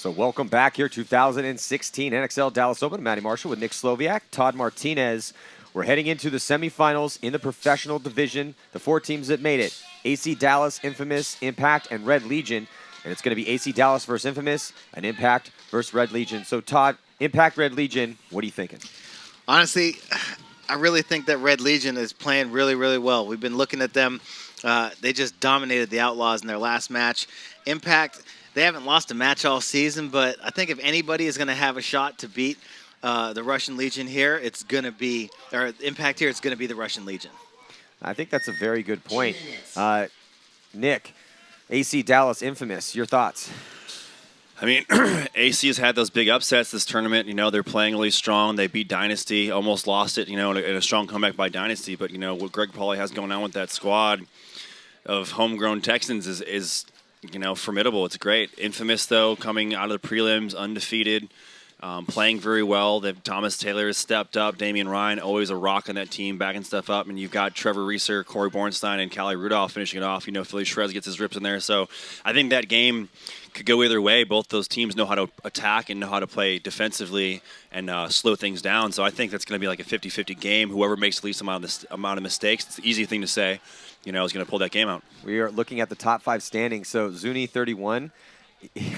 So welcome back here, 2016 NXL Dallas Open. Matty Marshall with Nick Sloviak, Todd Martinez. We're heading into the semifinals in the professional division. The 4 teams that made it: AC Dallas, Infamous, Impact, and Red Legion. And it's going to be AC Dallas versus Infamous and Impact versus Red Legion. So Todd, Impact, Red Legion, what are you thinking? Honestly, I really think that Red Legion is playing really, really well. We've been looking at them. They just dominated the Outlaws in their last match. Impact, they haven't lost a match all season, but I think if anybody is going to have a shot to beat the Russian Legion here, it's going to be, or Impact here, it's going to be the Russian Legion. I think that's a very good point. Nick, AC Dallas, Infamous, your thoughts? I mean, AC has had those big upsets this tournament. You know, they're playing really strong. They beat Dynasty, almost lost it, you know, in a strong comeback by Dynasty. But, you know, what Greg Pauly has going on with that squad of homegrown Texans is you know, formidable. It's great. Infamous, though, coming out of the prelims, undefeated, playing very well. Thomas Taylor has stepped up. Damian Ryan, always a rock on that team, backing stuff up. And you've got Trevor Reeser, Corey Bornstein, and Callie Rudolph finishing it off. You know, Philly Shrez gets his rips in there. So I think that game could go either way. Both those teams know how to attack and know how to play defensively and slow things down. So I think that's going to be like a 50-50 game. Whoever makes the least amount of mistakes, it's an easy thing to say, you know, is going to pull that game out. We are looking at the top 5 standings. So Zuni 31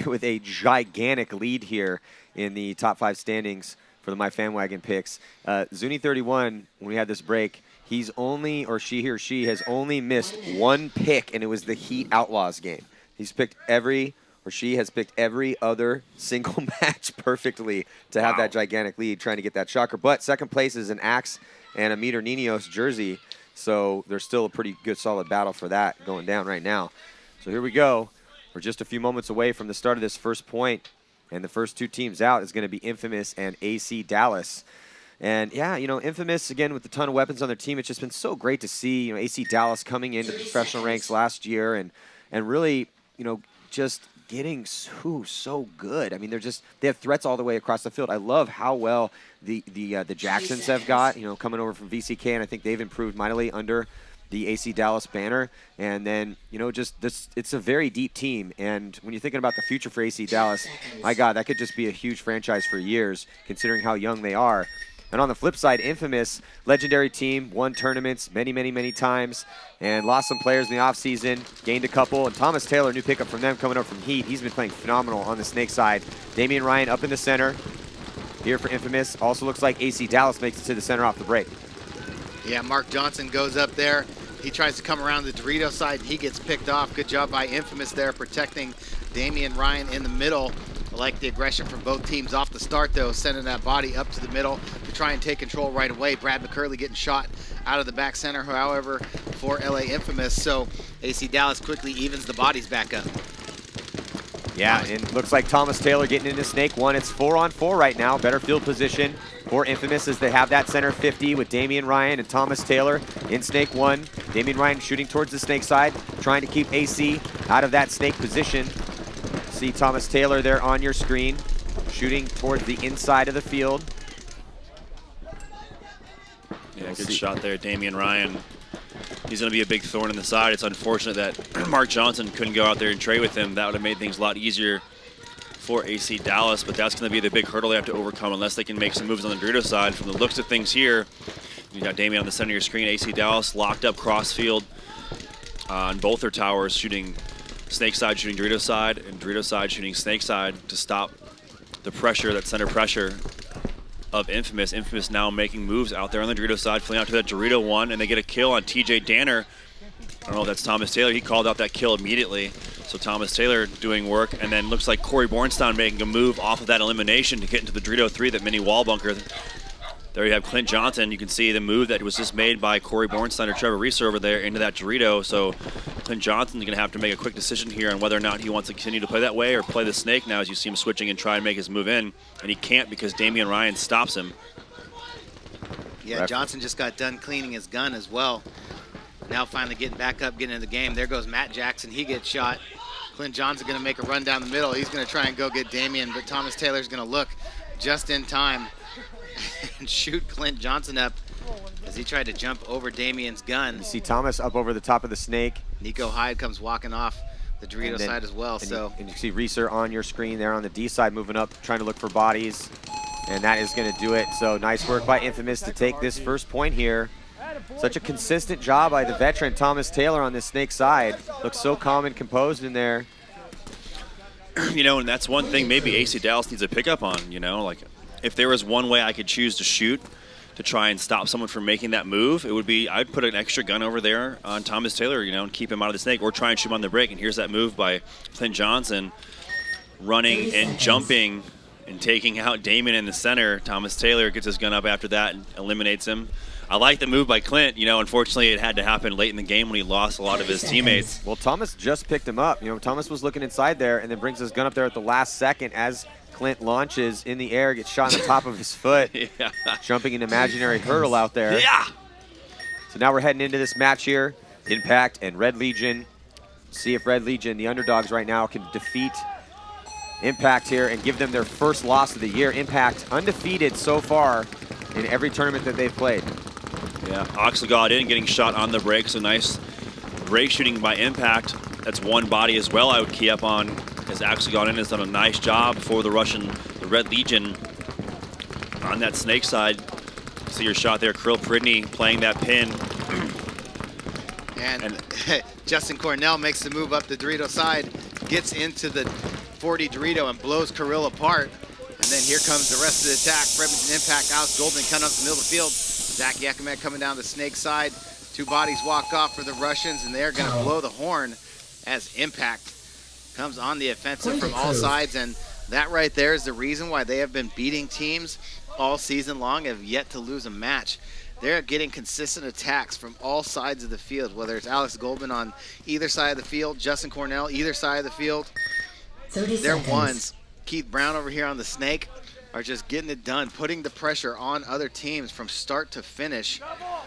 with a gigantic lead here in the top 5 standings for the My Fan Wagon picks. Zuni 31, when we had this break, he or she has only missed 1 pick, and it was the Heat Outlaws game. She has picked every other single match perfectly to have that gigantic lead, trying to get that shocker. But second place is an Axe and a Meter Ninos jersey, so there's still a pretty good solid battle for that going down right now. So here we go. We're just a few moments away from the start of this first point, and the first 2 teams out is going to be Infamous and AC Dallas. And, yeah, you know, Infamous, again, with a ton of weapons on their team, it's just been so great to see, you know, AC Dallas coming into the professional ranks last year and really, you know, just getting so good. I mean, they have threats all the way across the field. I love how well the Jacksons have got, you know, coming over from VCK, and I think they've improved mightily under the AC Dallas banner. And then, you know, just this, it's a very deep team. And when you're thinking about the future for AC Dallas, my God, that could just be a huge franchise for years, considering how young they are. And on the flip side, Infamous, legendary team, won tournaments many times, and lost some players in the offseason, gained a couple. And Thomas Taylor, new pickup from them, coming up from Heat. He's been playing phenomenal on the Snake side. Damian Ryan up in the center here for Infamous. Also looks like AC Dallas makes it to the center off the break. Yeah, Mark Johnson goes up there. He tries to come around the Dorito side, and he gets picked off. Good job by Infamous there, protecting Damian Ryan in the middle. I like the aggression from both teams off the start, though, sending that body up to the middle to try and take control right away. Brad McCurley getting shot out of the back center, however, for LA Infamous. So AC Dallas quickly evens the bodies back up. Yeah, and looks like Thomas Taylor getting into Snake 1. It's 4-on-4 right now. Better field position for Infamous as they have that center 50 with Damian Ryan and Thomas Taylor in Snake 1. Damian Ryan shooting towards the Snake side, trying to keep AC out of that Snake position. See Thomas Taylor there on your screen, shooting towards the inside of the field. Yeah, good shot there, Damian Ryan. He's going to be a big thorn in the side. It's unfortunate that Mark Johnson couldn't go out there and trade with him. That would have made things a lot easier for AC Dallas, but that's going to be the big hurdle they have to overcome unless they can make some moves on the Dorito side. From the looks of things here, you got Damian on the center of your screen. AC Dallas locked up cross field on both their towers, shooting Snake side, shooting Dorito side, and Dorito side shooting Snake side to stop the pressure, that center pressure of Infamous. Infamous now making moves out there on the Dorito side, fleeing out to that Dorito 1, and they get a kill on TJ Danner. I don't know if that's Thomas Taylor. He called out that kill immediately. So Thomas Taylor doing work, and then looks like Corey Bornstein making a move off of that elimination to get into the Dorito 3, that mini wall bunker. There you have Clint Johnson. You can see the move that was just made by Corey Bornstein or Trevor Reeser over there into that Dorito. So Clint Johnson's going to have to make a quick decision here on whether or not he wants to continue to play that way or play the Snake now, as you see him switching and try and make his move in. And he can't because Damian Ryan stops him. Yeah, Johnson just got done cleaning his gun as well. Now finally getting back up, getting into the game. There goes Matt Jackson. He gets shot. Clint Johnson going to make a run down the middle. He's going to try and go get Damian, but Thomas Taylor's going to look just in time and shoot Clint Johnson up as he tried to jump over Damian's gun. You see Thomas up over the top of the Snake. Nico Hyde comes walking off the Dorito side as well. And you see Reeser on your screen there on the D side, moving up, trying to look for bodies. And that is going to do it. So nice work by Infamous to take this first point here. Such a consistent job by the veteran Thomas Taylor on this Snake side. Looks so calm and composed in there. You know, and that's one thing maybe AC Dallas needs to pick up on, you know, like if there was one way I could choose to shoot to try and stop someone from making that move, it would be I'd put an extra gun over there on Thomas Taylor, you know, and keep him out of the Snake, or try and shoot him on the break. And here's that move by Clint Johnson, running and jumping and taking out Damon in the center. Thomas Taylor gets his gun up after that and eliminates him. I like the move by Clint. You know, unfortunately, it had to happen late in the game when he lost a lot of his teammates. Well, Thomas just picked him up. You know, Thomas was looking inside there and then brings his gun up there at the last second as Clint launches in the air, gets shot on the top of his foot, Yeah. jumping an imaginary hurdle out there. Yeah. So now we're heading into this match here. Impact and Red Legion. See if Red Legion, the underdogs right now, can defeat Impact here and give them their first loss of the year. Impact undefeated so far in every tournament that they've played. Yeah, Oxlagod in, getting shot on the break. So nice break shooting by Impact. That's one body as well I would key up on, as Oxlagod in has done a nice job for the Red Legion on that Snake side. See your shot there, Krill Pridney playing that pin. And Justin Cornell makes the move up the Dorito side, gets into the 40 Dorito and blows Kirill apart. And then here comes the rest of the attack. Edmonton Impact, Alex Golden coming up the middle of the field. Zach Yakimek coming down the Snake side. Two bodies walk off for the Russians, and they're going to blow the horn as Impact comes on the offensive from all sides. And that right there is the reason why they have been beating teams all season long, have yet to lose a match. They're getting consistent attacks from all sides of the field, whether it's Alex Goldman on either side of the field, Justin Cornell either side of the field. Their ones, Keith Brown over here on the Snake, are just getting it done, putting the pressure on other teams from start to finish.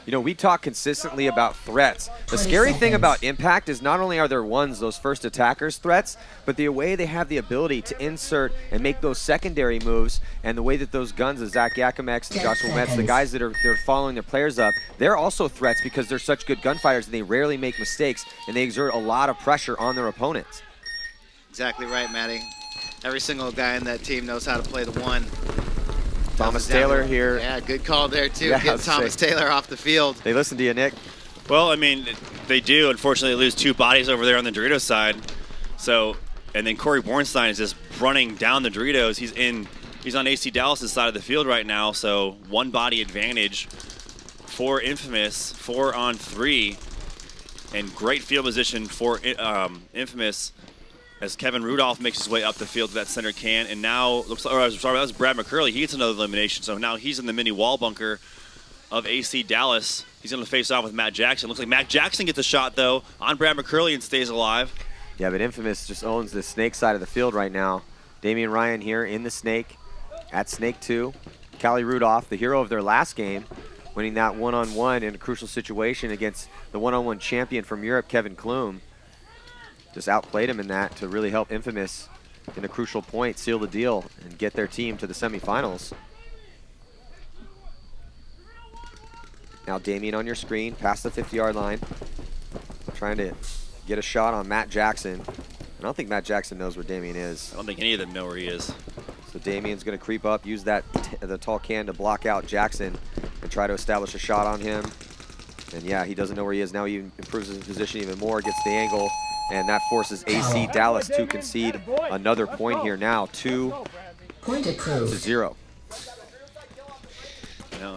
You know, we talk consistently about threats. The scary thing about Impact is not only are their ones, those first attackers, threats, but the way they have the ability to insert and make those secondary moves, and the way that those guns, the Zach Yakimex, the Joshua Metz, the guys that are following their players up, they're also threats because they're such good gunfighters and they rarely make mistakes, and they exert a lot of pressure on their opponents. Exactly right, Matty. Every single guy in that team knows how to play the one. Thomas Taylor here. Yeah, good call there, too. Yeah, Get Thomas Taylor off the field. They listen to you, Nick. Well, I mean, they do. Unfortunately, they lose two bodies over there on the Dorito side. So, and then Corey Bornstein is just running down the Doritos. He's on AC Dallas' side of the field right now. So, one body advantage for Infamous, 4-on-3, and great field position for Infamous as Kevin Rudolph makes his way up the field to that center can. And now, looks like, that was Brad McCurley. He gets another elimination. So now he's in the mini wall bunker of AC Dallas. He's going to face off with Matt Jackson. Looks like Matt Jackson gets a shot, though, on Brad McCurley and stays alive. Yeah, but Infamous just owns the Snake side of the field right now. Damian Ryan here in the Snake at Snake 2. Callie Rudolph, the hero of their last game, winning that one-on-one in a crucial situation against the one-on-one champion from Europe, Kevin Klum. Just outplayed him in that to really help Infamous in a crucial point seal the deal and get their team to the semifinals. Now Damien on your screen, past the 50-yard line, trying to get a shot on Matt Jackson. I don't think Matt Jackson knows where Damien is. I don't think any of them know where he is. So Damien's going to creep up, use that the tall can to block out Jackson and try to establish a shot on him. And yeah, he doesn't know where he is. Now he improves his position even more, gets the angle, and that forces AC Dallas to concede another point here now, 2-0.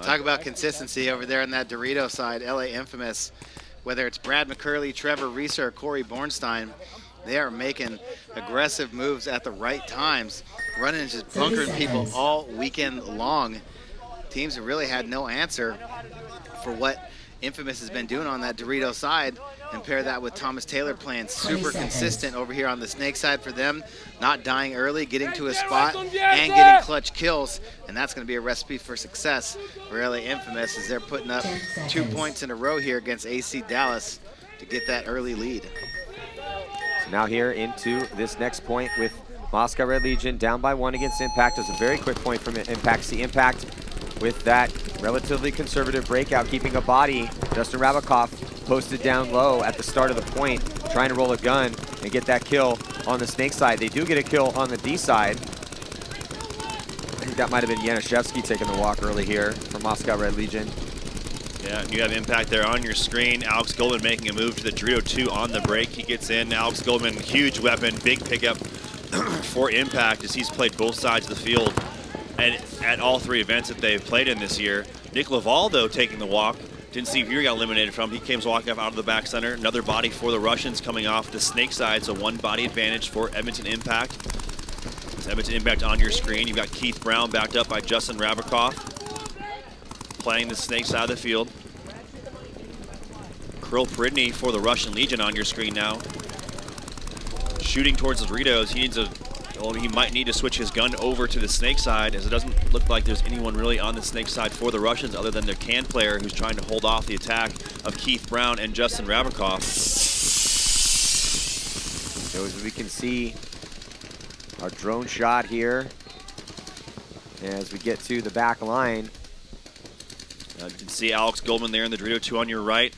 Talk about consistency over there on that Dorito side. LA Infamous, whether it's Brad McCurley, Trevor Reeser, or Corey Bornstein, they are making aggressive moves at the right times, running and just bunkering people all weekend long. Teams have really had no answer for what Infamous has been doing on that Dorito side, and pair that with Thomas Taylor playing super consistent over here on the Snake side for them, not dying early, getting to a spot, and getting clutch kills, and that's going to be a recipe for success for LA Infamous as they're putting up 2 points in a row here against AC Dallas to get that early lead. So now here into this next point with Moscow Red Legion down by 1 against Impact. It was a very quick point from Impact. See Impact with that relatively conservative breakout, keeping a body. Justin Rabakov posted down low at the start of the point, trying to roll a gun. and get that kill on the Snake side. They do get a kill on the D side. I think that might have been Yanishevsky taking the walk early here from Moscow Red Legion. Yeah, and you have impact there on your screen. Alex Goldman making a move to the Dorito 2 on the break. He gets in. Alex Goldman, huge weapon, big pickup for impact as he's played both sides of the field and at all 3 events that they've played in this year. Nick Laval, though, taking the walk. Didn't see if Yuri got eliminated from. He came walking up out of the back center. Another body for the Russians coming off the Snake side, so 1 body advantage for Edmonton Impact. It's Edmonton Impact on your screen. You've got Keith Brown backed up by Justin Rabikoff, playing the Snake side of the field. Kirill Pridny for the Russian Legion on your screen now. Shooting towards the Doritos. He might need to switch his gun over to the Snake side, as it doesn't look like there's anyone really on the Snake side for the Russians other than their can player who's trying to hold off the attack of Keith Brown and Justin Rabikoff. So as we can see, our drone shot here as we get to the back line. You can see Alex Goldman there in the Dorito 2 on your right.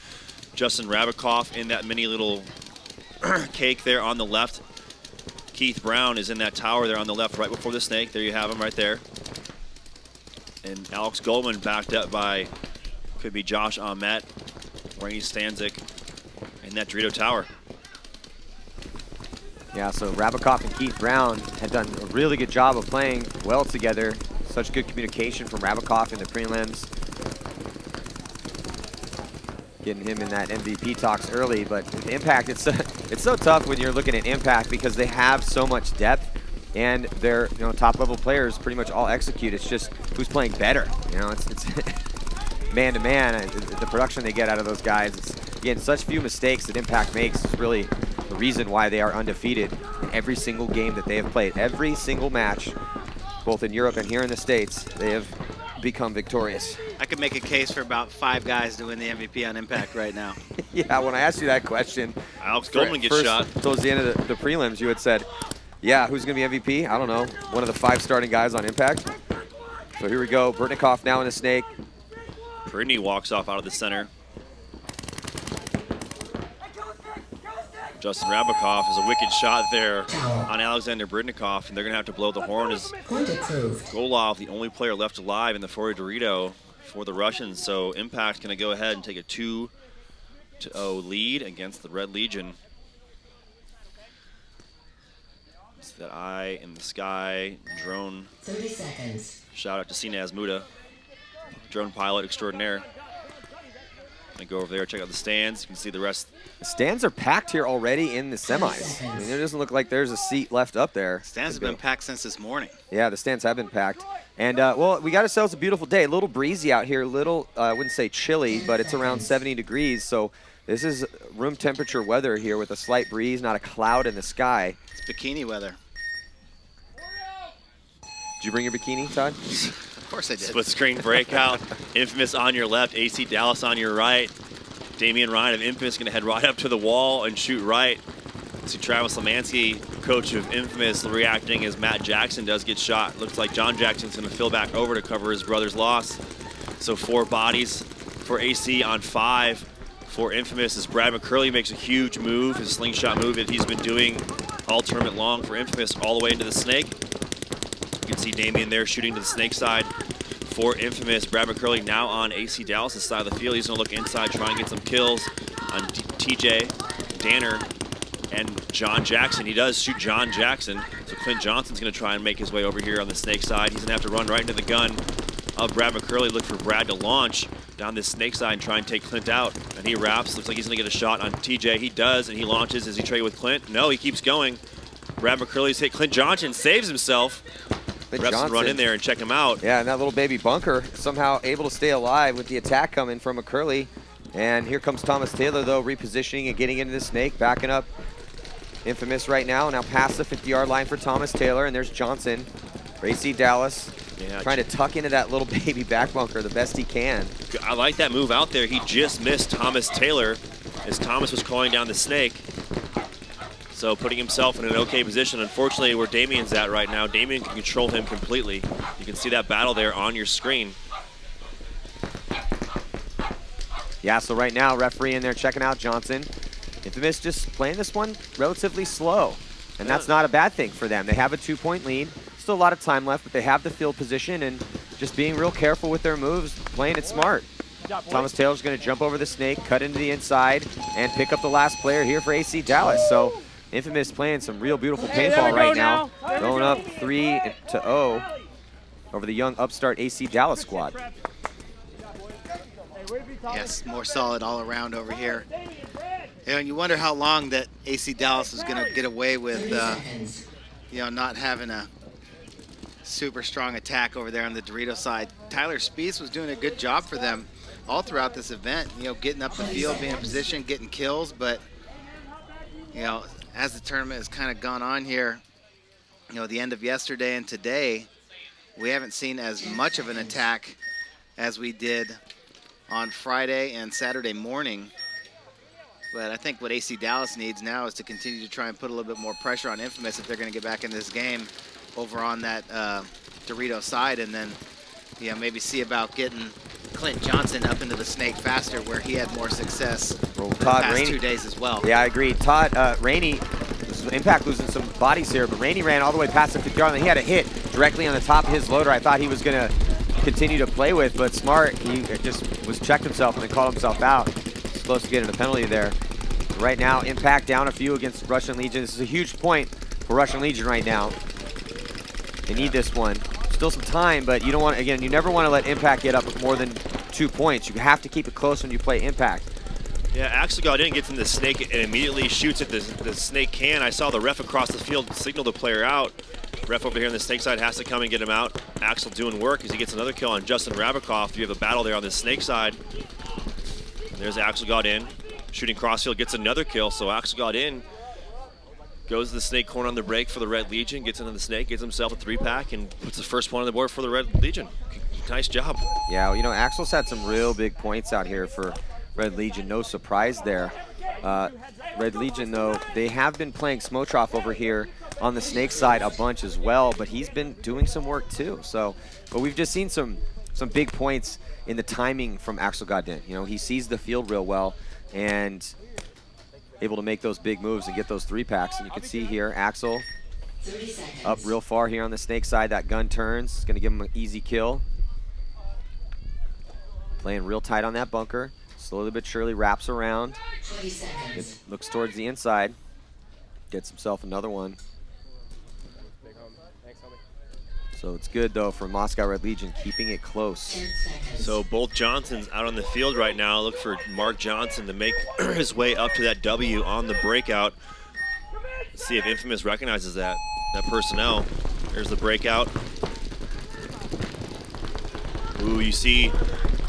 Justin Rabikoff in that mini little cake there on the left. Keith Brown is in that tower there on the left right before the Snake. There you have him right there. And Alex Goldman backed up by, could be Josh Ahmet, Rainy Stanzik in that Dorito tower. Yeah, so Rabikoff and Keith Brown had done a really good job of playing well together. Such good communication from Rabikoff in the prelims. Getting him in that MVP talks early, but with Impact, it's so tough when you're looking at Impact because they have so much depth and their top level players pretty much all execute. It's just who's playing better. It's man to man. The production they get out of those guys. It's again such few mistakes that Impact makes is really the reason why they are undefeated in every single game that they have played. Every single match, both in Europe and here in the States, they have become victorious. I could make a case for about 5 guys to win the MVP on Impact right now. Yeah, when I asked you that question, Alex Goldman gets shot. Towards the end of the prelims, you had said, yeah, who's going to be MVP? I don't know. One of the 5 starting guys on Impact. So here we go. Burtnikoff now in the Snake. Pridny walks off out of the center. Justin Rabikoff is a wicked shot there on Alexander Britnikoff, and they're going to have to blow the horn as Golov, the only player left alive in the 4 Dorito for the Russians. So Impact going to go ahead and take a 2-0 lead against the Red Legion. It's that eye in the sky drone. 30 seconds. Shout out to Sinaz Muda, drone pilot extraordinaire. I go over there, check out the stands. You can see the rest. The stands are packed here already in the semis. I mean, it doesn't look like there's a seat left up there. Stands have been packed since this morning. Yeah, the stands have been packed. And, well, we got ourselves a beautiful day. A little breezy out here, I wouldn't say chilly, but it's around 70 degrees. So this is room temperature weather here with a slight breeze, not a cloud in the sky. It's bikini weather. Did you bring your bikini, Todd? Of course I did. Split screen breakout. Infamous on your left, AC Dallas on your right. Damian Ryan of Infamous going to head right up to the wall and shoot right. See Travis Lemansky, coach of Infamous, reacting as Matt Jackson does get shot. Looks like John Jackson's going to fill back over to cover his brother's loss. So 4 bodies for AC on 5 for Infamous as Brad McCurley makes a huge move, his slingshot move that he's been doing all tournament long for Infamous all the way into the Snake. You can see Damian there shooting to the Snake side for Infamous. Brad McCurley now on AC Dallas' side of the field. He's going to look inside, try and get some kills on TJ, Danner, and John Jackson. He does shoot John Jackson. So Clint Johnson's going to try and make his way over here on the Snake side. He's going to have to run right into the gun of Brad McCurley. Look for Brad to launch down this Snake side and try and take Clint out. And he wraps. Looks like he's going to get a shot on TJ. He does, and he launches. As he trade with Clint? No, he keeps going. Brad McCurley's hit Clint Johnson, saves himself. Refs run in there and check him out. Yeah, and that little baby bunker somehow able to stay alive with the attack coming from McCurley. And here comes Thomas Taylor, though, repositioning and getting into the Snake, backing up Infamous right now past the 50-yard line for Thomas Taylor. And there's Johnson for AC Dallas, trying to tuck into that little baby back bunker the best he can. I like that move out there. He just missed Thomas Taylor as Thomas was calling down the Snake. So putting himself in an okay position. Unfortunately, where Damian's at right now, Damian can control him completely. You can see that battle there on your screen. Yeah, so right now, referee in there checking out Johnson. Infamous just playing this one relatively slow, and that's not a bad thing for them. They have a 2-point lead, still a lot of time left, but they have the field position and just being real careful with their moves, playing it smart. Thomas Taylor's going to jump over the snake, cut into the inside, and pick up the last player here for AC Dallas. So Infamous playing some real beautiful paintball right now, going up 3-0 over the young upstart AC Dallas squad. Yes, more solid all around over here. And you wonder how long that AC Dallas is going to get away with, you know, not having a super strong attack over there on the Dorito side. Tyler Spieth was doing a good job for them all throughout this event, you know, getting up the field, being in position, getting kills. But, you know, as the tournament has kind of gone on here, you know, the end of yesterday and today, we haven't seen as much of an attack as we did on Friday and Saturday morning. But I think what AC Dallas needs now is to continue to try and put a little bit more pressure on Infamous if they're going to get back in this game over on that Dorito side, and then, you know, maybe see about getting Clint Johnson up into the snake faster where he had more success the past 2 days as well. Yeah, I agree. Todd Rainey, Impact losing some bodies here, but Rainey ran all the way past the 50-yard line. He had a hit directly on the top of his loader. I thought he was going to continue to play with, but smart, he just was checked himself and then called himself out. He's close to getting a penalty there. Right now, Impact down a few against Russian Legion. This is a huge point for Russian Legion right now. They need this one. Still some time, but you don't want, again, you never want to let Impact get up with more than 2 points. You have to keep it close when you play Impact. Yeah, Axel got in, gets in the snake, and immediately shoots at the snake can. I saw the ref across the field signal the player out. Ref over here on the snake side has to come and get him out. Axel doing work as he gets another kill on Justin Rabikoff. You have a battle there on the snake side. And there's Axel got in. Shooting crossfield, gets another kill, so Axel got in. Goes to the snake corner on the break for the Red Legion, gets into the snake, gets himself a 3-pack, and puts the first one on the board for the Red Legion. Nice job. Yeah, well, you know, Axel's had some real big points out here for Red Legion. No surprise there. Red Legion, though, they have been playing Smotroff over here on the snake side a bunch as well, but he's been doing some work too. So, but we've just seen some big points in the timing from Axel Godin. You know, he sees the field real well and able to make those big moves and get those 3-packs. And you can see here, Axel up real far here on the snake side. That gun turns. It's going to give him an easy kill. Playing real tight on that bunker. Slowly but surely wraps around. It looks towards the inside. Gets himself another one. So it's good, though, for Moscow Red Legion, keeping it close. So both Johnsons out on the field right now. Look for Mark Johnson to make his way up to that W on the breakout. Let's see if Infamous recognizes that personnel. There's the breakout. Ooh, you see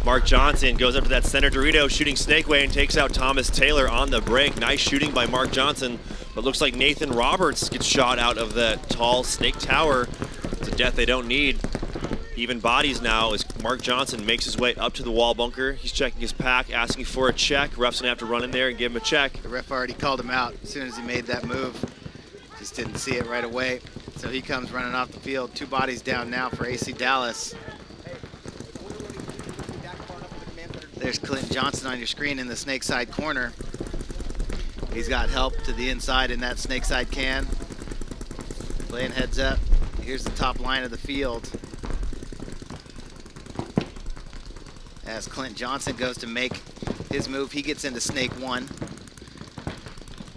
Mark Johnson goes up to that center Dorito, shooting Snakeway, and takes out Thomas Taylor on the break. Nice shooting by Mark Johnson, but looks like Nathan Roberts gets shot out of that tall snake tower. It's a death they don't need. Even bodies now as Mark Johnson makes his way up to the wall bunker. He's checking his pack, asking for a check. Ref's gonna have to run in there and give him a check. The ref already called him out as soon as he made that move. Just didn't see it right away. So he comes running off the field. 2 bodies down now for AC Dallas. There's Clinton Johnson on your screen in the snake side corner. He's got help to the inside in that snake side can. Playing heads up. Here's the top line of the field. As Clint Johnson goes to make his move, he gets into snake 1.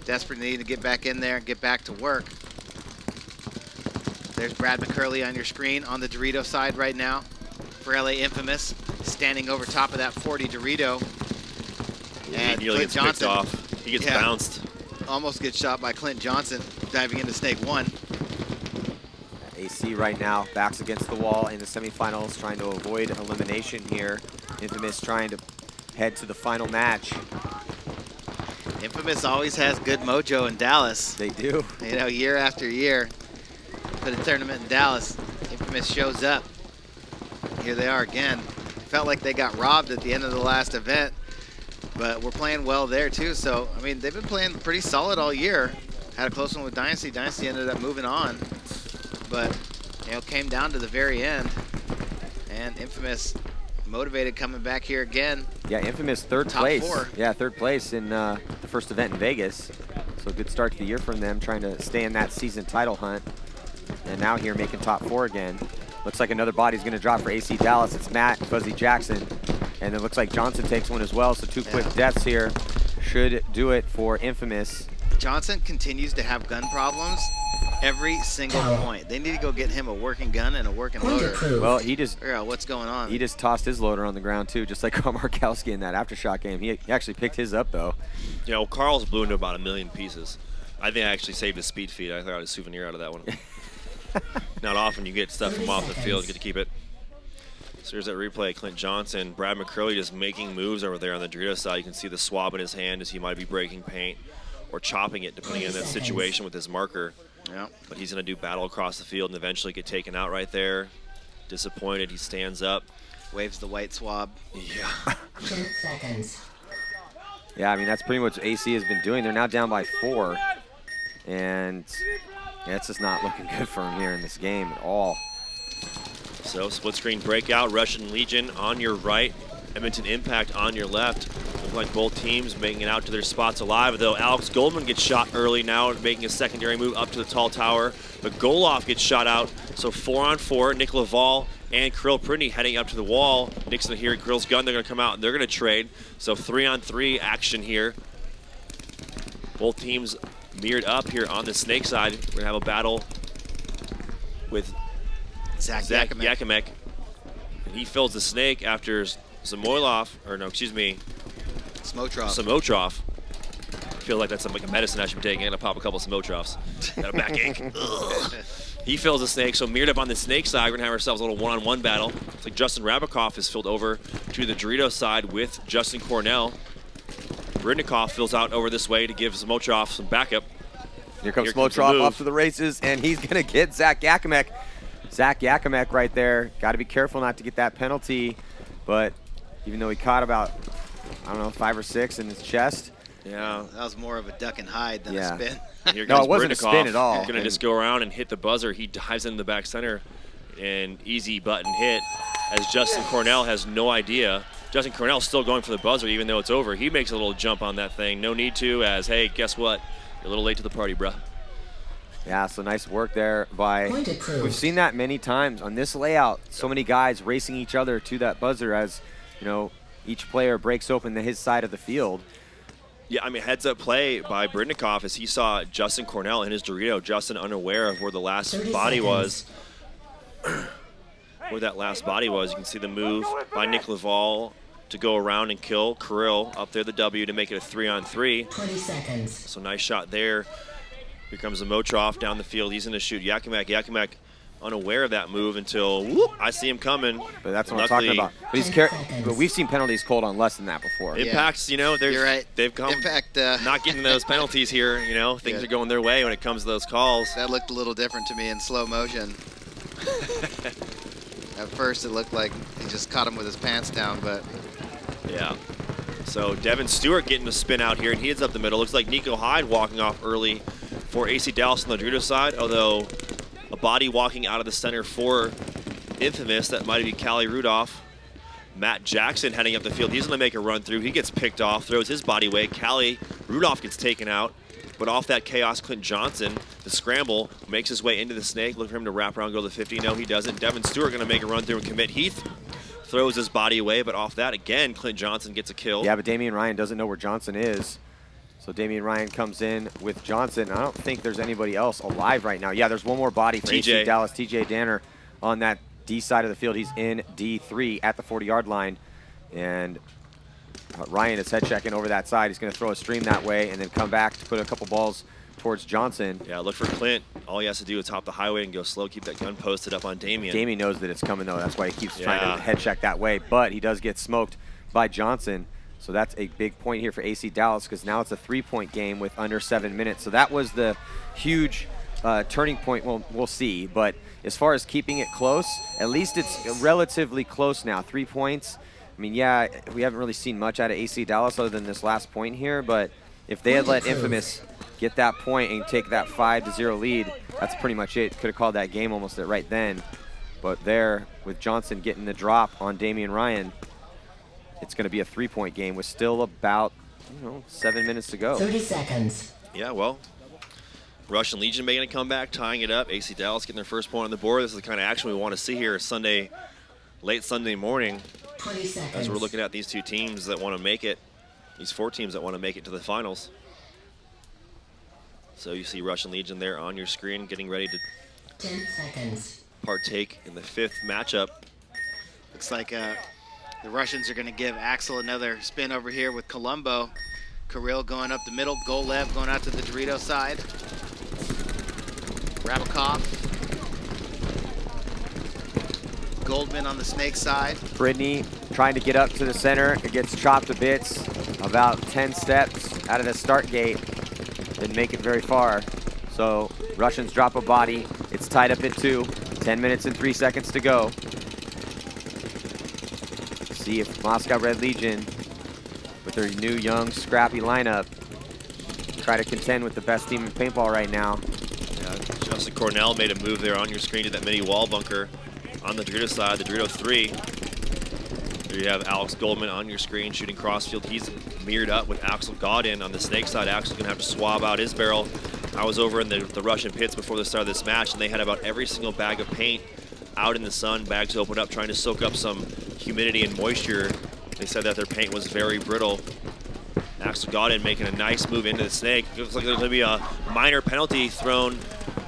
Desperate need to get back in there and get back to work. There's Brad McCurley on your screen on the Dorito side right now for LA Infamous, standing over top of that 40 Dorito. And Clint gets Johnson picked off. He gets bounced. Almost gets shot by Clint Johnson diving into snake 1. AC right now backs against the wall in the semifinals, trying to avoid elimination here. Infamous trying to head to the final match. Infamous always has good mojo in Dallas. They do. You know, year after year, for the tournament in Dallas, Infamous shows up. Here they are again. Felt like they got robbed at the end of the last event, but we're playing well there too. So, I mean, they've been playing pretty solid all year. Had a close one with Dynasty. Dynasty ended up moving on, but, you know, came down to the very end. And Infamous motivated coming back here again. Yeah, Infamous third Top place. 4. Yeah, third place in the first event in Vegas. So a good start to the year from them, trying to stay in that season title hunt. And now here making top 4 again. Looks like another body's going to drop for AC Dallas. It's Matt Fuzzy Jackson. And it looks like Johnson takes one as well. So 2 quick deaths here should do it for Infamous. Johnson continues to have gun problems every single point. They need to go get him a working gun and a working loader. Well, he just figure out what's going on. He just tossed his loader on the ground too, just like Carl Markowski in that aftershock game. He actually picked his up though. You know, Carl's blew into about 1 million pieces. I think I actually saved his speed feed. I got a souvenir out of that one. Not often you get stuff from off the field, you get to keep it. So here's that replay. Clint Johnson, Brad McCurley just making moves over there on the Dorito side. You can see the swab in his hand as he might be breaking paint or chopping it, depending on that situation with his marker. Yeah. But he's going to do battle across the field and eventually get taken out right there. Disappointed, he stands up. Waves the white swab. Yeah. 10 seconds. Yeah, I mean, that's pretty much what AC has been doing. They're now down by 4. And yeah, it's just not looking good for him here in this game at all. So split screen breakout, Russian Legion on your right, Edmonton Impact on your left. Look like both teams making it out to their spots alive, though Alex Goldman gets shot early now, making a secondary move up to the tall tower. But Goloff gets shot out, so 4-on-4, Nick Laval and Kirill Pridney heading up to the wall. Nixon here, Kirill's gun, they're gonna come out and they're gonna trade. So 3-on-3 action here. Both teams mirrored up here on the snake side. We're gonna have a battle with Zach Yakimek. And he fills the snake after Samoilov, or no, excuse me, Samotrov. I feel like that's like a medicine I should be taking. I'm gonna pop a couple Samotrovs. Got a backache. He fills the snake, so mirrored up on the snake side, we're gonna have ourselves a little one-on-one battle. It's like Justin Rabikoff is filled over to the Dorito side with Justin Cornell. Bridnikov fills out over this way to give Samotrov some backup. Here comes Samotrov off to the races, and he's gonna get Zach Yakimek. Zach Yakimek right there. Got to be careful not to get that penalty, but even though he caught about, I don't know, 5 or 6 in his chest. Yeah, that was more of a duck and hide than a spin. Here no, it wasn't a spin at all. He's going to just go around and hit the buzzer. He dives into the back center, and easy button hit as Justin Cornell has no idea. Justin Cornell's still going for the buzzer even though it's over. He makes a little jump on that thing. No need to, as, hey, guess what? You're a little late to the party, bruh. Yeah, so nice work there by, we've seen that many times on this layout. So many guys racing each other to that buzzer as, you know, each player breaks open his side of the field. Yeah, I mean, heads up play by Bridnikov as he saw Justin Cornell in his Dorito. Justin unaware of where the last body was. Where that last body was. You can see the move by Nick Laval to go around and kill Kirill up there, the W, to make it a 3-on-3. 20 seconds. So nice shot there. Here comes Samotrov down the field. He's going to shoot Yakimek. Yakimek unaware of that move until, whoop, I see him coming. But that's what I'm talking about. But we've seen penalties called on less than that before. Impacts, you know, You're right. They've come Impact, not getting those penalties here. You know, things are going their way when it comes to those calls. That looked a little different to me in slow motion. At first, it looked like he just caught him with his pants down, but yeah. So Devin Stewart getting a spin out here, and he heads up the middle. Looks like Nico Hyde walking off early for AC Dallas on the Dorito side, although a body walking out of the center for Infamous. That might be Callie Rudolph. Matt Jackson heading up the field. He's going to make a run through. He gets picked off, throws his body away. Callie Rudolph gets taken out, but off that chaos, Clint Johnson, the scramble, makes his way into the snake. Looking for him to wrap around, go to the 50. No, he doesn't. Devin Stewart going to make a run through and commit. Heath throws his body away, but off that, again, Clint Johnson gets a kill. Yeah, but Damian Ryan doesn't know where Johnson is. So Damian Ryan comes in with Johnson. I don't think there's anybody else alive right now. Yeah, there's one more body for AC Dallas. TJ Danner on that D side of the field. He's in D3 at the 40-yard line. And Ryan is head checking over that side. He's going to throw a stream that way and then come back to put a couple balls towards Johnson. Yeah, look for Clint. All he has to do is hop the highway and go slow, keep that gun posted up on Damian. Damian knows that it's coming, though. That's why he keeps trying to head check that way. But he does get smoked by Johnson. So that's a big point here for AC Dallas because now it's a 3-point game with under 7 minutes. So that was the huge turning point. Well, we'll see. But as far as keeping it close, at least it's relatively close now. 3 points. I mean, yeah, we haven't really seen much out of AC Dallas other than this last point here. But if they had let Infamous get that point and take that 5-0 lead, that's pretty much it. Could have called that game almost right then. But there, with Johnson getting the drop on Damian Ryan, it's going to be a 3-point game with still about 7 minutes to go. 30 seconds. Yeah, well, Russian Legion making a comeback, tying it up. AC Dallas getting their first point on the board. This is the kind of action we want to see here Sunday, late Sunday morning, 20 seconds. as we're looking at these two teams that want to make it, these 4 teams that want to make it to the finals. So you see Russian Legion there on your screen getting ready to 10 seconds. partake in the 5th matchup. Looks like the Russians are going to give Axel another spin over here with Colombo. Kirill going up the middle, Golev going out to the Dorito side. Rabakov. Goldman on the Snake side. Brittany trying to get up to the center. It gets chopped to bits about 10 steps out of the start gate. Didn't make it very far. So Russians drop a body. It's tied up at 2. 10 minutes and 3 seconds to go. See if Moscow Red Legion, with their new, young, scrappy lineup, try to contend with the best team in paintball right now. Yeah, Justin Cornell made a move there on your screen to that mini wall bunker on the Dorito side, the Dorito 3. There you have Alex Goldman on your screen shooting crossfield. He's mirrored up with Axel Godin on the Snake side. Axel's gonna have to swab out his barrel. I was over in the Russian pits before the start of this match, and they had about every single bag of paint out in the sun, bags opened up, trying to soak up some humidity and moisture. They said that their paint was very brittle. Axel Godin making a nice move into the Snake. It looks like there's going to be a minor penalty thrown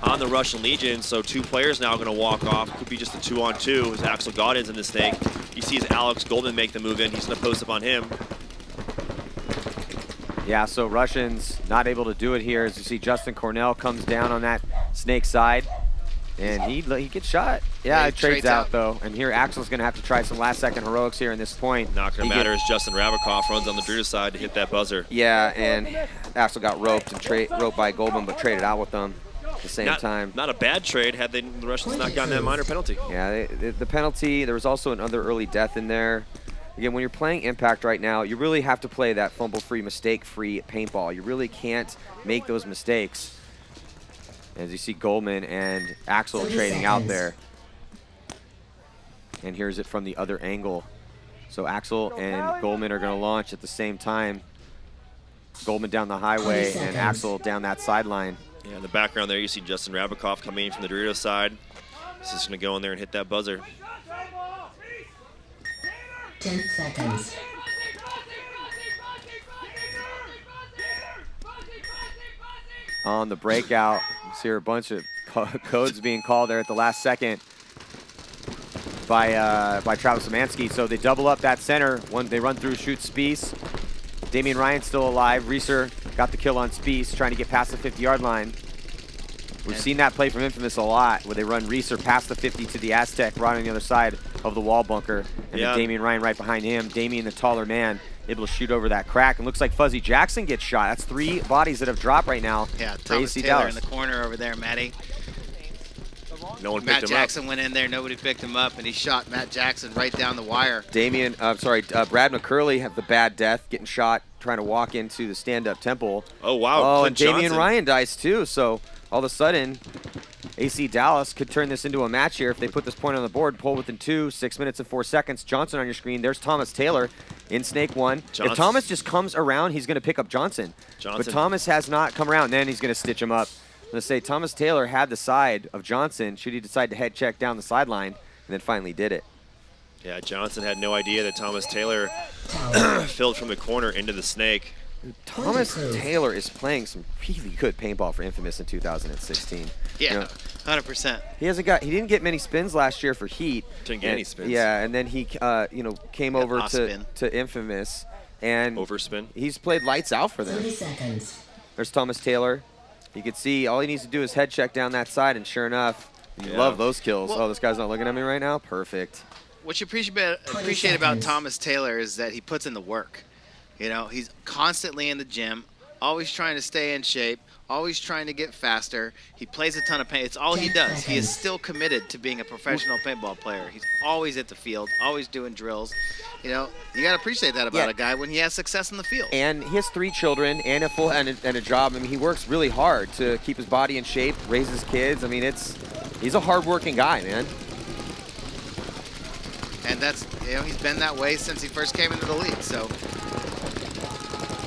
on the Russian Legion, so 2 players now going to walk off. Could be just a 2-on-2 as Axel Godin's in the Snake. He sees Alex Goldman make the move in. He's going to post up on him. Yeah, so Russians not able to do it here. As you see, Justin Cornell comes down on that Snake side, and he gets shot. Yeah, it trades out though. And here Axel's going to have to try some last-second heroics here in this point. Not going to matter as Justin Rabakov runs on the Dorito side to hit that buzzer. Yeah, and Axel got roped by Goldman, but traded out with them at the same time. Not a bad trade had the Russians not gotten that minor penalty. Yeah, the penalty, there was also another early death in there. Again, when you're playing Impact right now, you really have to play that fumble-free, mistake-free paintball. You really can't make those mistakes. As you see Goldman and Axel trading out there. And here's it from the other angle. So Axel and Goldman are going to launch at the same time. Goldman down the highway and Axel down that sideline. Yeah, in the background there, you see Justin Rabakov coming in from the Dorito side. He's just going to go in there and hit that buzzer. 10 seconds. On the breakout, you see a bunch of codes being called there at the last second by Travis Szymanski. So they double up that center. They run through, shoot Spies. Damian Ryan still alive. Reeser got the kill on Spies, trying to get past the 50-yard line. We've seen that play from Infamous a lot, where they run Reeser past the 50 to the Aztec, right on the other side of the wall bunker. And then Damian Ryan right behind him. Damian, the taller man, able to shoot over that crack. And looks like Fuzzy Jackson gets shot. That's 3 bodies that have dropped right now. Yeah, Thomas Taylor Dallas. in the corner over there, Matty. No one picked Matt him Jackson went in there, nobody picked him up, and he shot Matt Jackson right down the wire. Brad McCurley have the bad death, getting shot, trying to walk into the stand-up temple. Oh, wow. Oh, Clint and Damian Johnson. Ryan dies too, so all of a sudden, AC Dallas could turn this into a match here if they put this point on the board. Pull within 2, 6 minutes and 4 seconds. Johnson on your screen. There's Thomas Taylor in Snake 1. If Thomas just comes around, he's going to pick up Johnson. But Thomas has not come around, then he's going to stitch him up. I'm going to say Thomas Taylor had the side of Johnson should he decide to head check down the sideline, and then finally did it. Yeah, Johnson had no idea that Thomas Taylor filled from the corner into the Snake. Thomas Taylor is playing some really good paintball for Infamous in 2016. Yeah, 100%. He didn't get many spins last year for Heat. Didn't get any spins. Yeah, and then he came over to Infamous and overspin. He's played lights out for them. 30 seconds. There's Thomas Taylor. You can see all he needs to do is head check down that side, and sure enough, you love those kills. Well, this guy's not looking at me right now. Perfect. What you appreciate about Thomas Taylor is that he puts in the work. You know, he's constantly in the gym, always trying to stay in shape, always trying to get faster. He plays a ton of paint. It's all he does. He is still committed to being a professional paintball player. He's always at the field, always doing drills. You know, you got to appreciate that about a guy when he has success in the field. And he has 3 children and a job. I mean, he works really hard to keep his body in shape, raise his kids. I mean, he's a hard-working guy, man. And that's, you know, he's been that way since he first came into the league. So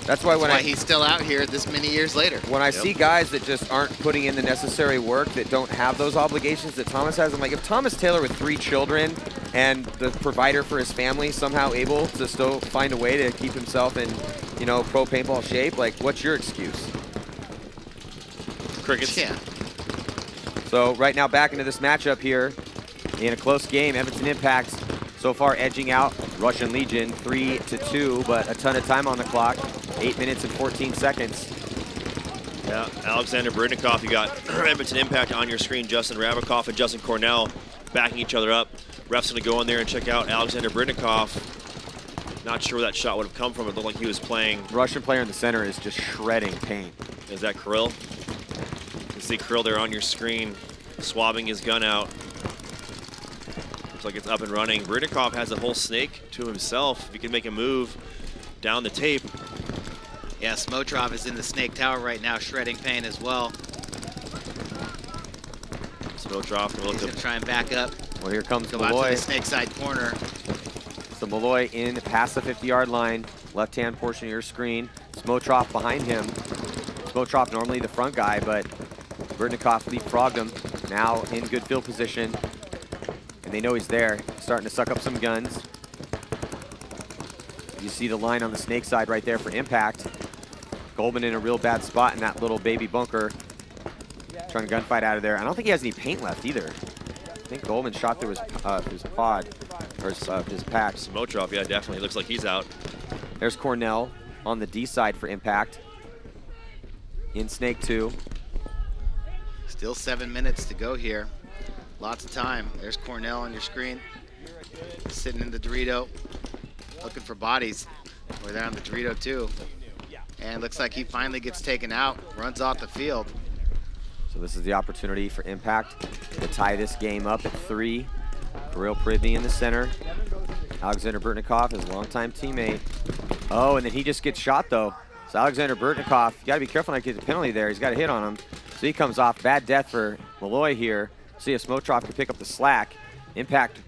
that's why he's still out here this many years later. When I see guys that just aren't putting in the necessary work, that don't have those obligations that Thomas has, I'm like, if Thomas Taylor with 3 children and the provider for his family somehow able to still find a way to keep himself in, you know, pro paintball shape, like, what's your excuse? Crickets. Yeah. So right now back into this matchup here in a close game. Edmonton Impact so far edging out Russian Legion 3-2, but a ton of time on the clock. 8 minutes and 14 seconds. Yeah, Alexander Britnikoff, you got Edmonton Impact on your screen. Justin Rabikoff and Justin Cornell backing each other up. Ref's going to go in there and check out Alexander Britnikoff. Not sure where that shot would have come from. It looked like he was playing. Russian player in the center is just shredding paint. Is that Kirill? You can see Kirill there on your screen, swabbing his gun out. Looks like it's up and running. Britnikoff has a whole snake to himself. If he can make a move down the tape. Yeah, Smotrov is in the Snake Tower right now, shredding paint as well. Smotrov can look He's gonna try and back up. Well, here comes Go out to Malloy. the snake side corner. So Malloy in past the 50-yard line, left-hand portion of your screen. Smotrov behind him. Smotrov normally the front guy, but Britnikoff leapfrogged him. Now in good field position, and they know he's there. Starting to suck up some guns. You see the line on the snake side right there for Impact. Goldman in a real bad spot in that little baby bunker. Trying to gunfight out of there. I don't think he has any paint left either. I think Goldman shot through his pod, or his pack. Smotrov, yeah, definitely. Looks like he's out. There's Cornell on the D side for Impact. In Snake 2. Still 7 minutes to go here. Lots of time. There's Cornell on your screen. Sitting in the Dorito. Looking for bodies. We're there on the Dorito too. And looks like he finally gets taken out. Runs off the field. So this is the opportunity for Impact to tie this game up at 3. Kirill Privny in the center. Alexander Britnikoff, his longtime teammate. Oh, and then he just gets shot though. So Alexander Britnikoff, you gotta be careful not to get the penalty there. He's got a hit on him. So he comes off. Bad death for Malloy here. See if Smotrov can pick up the slack. Impact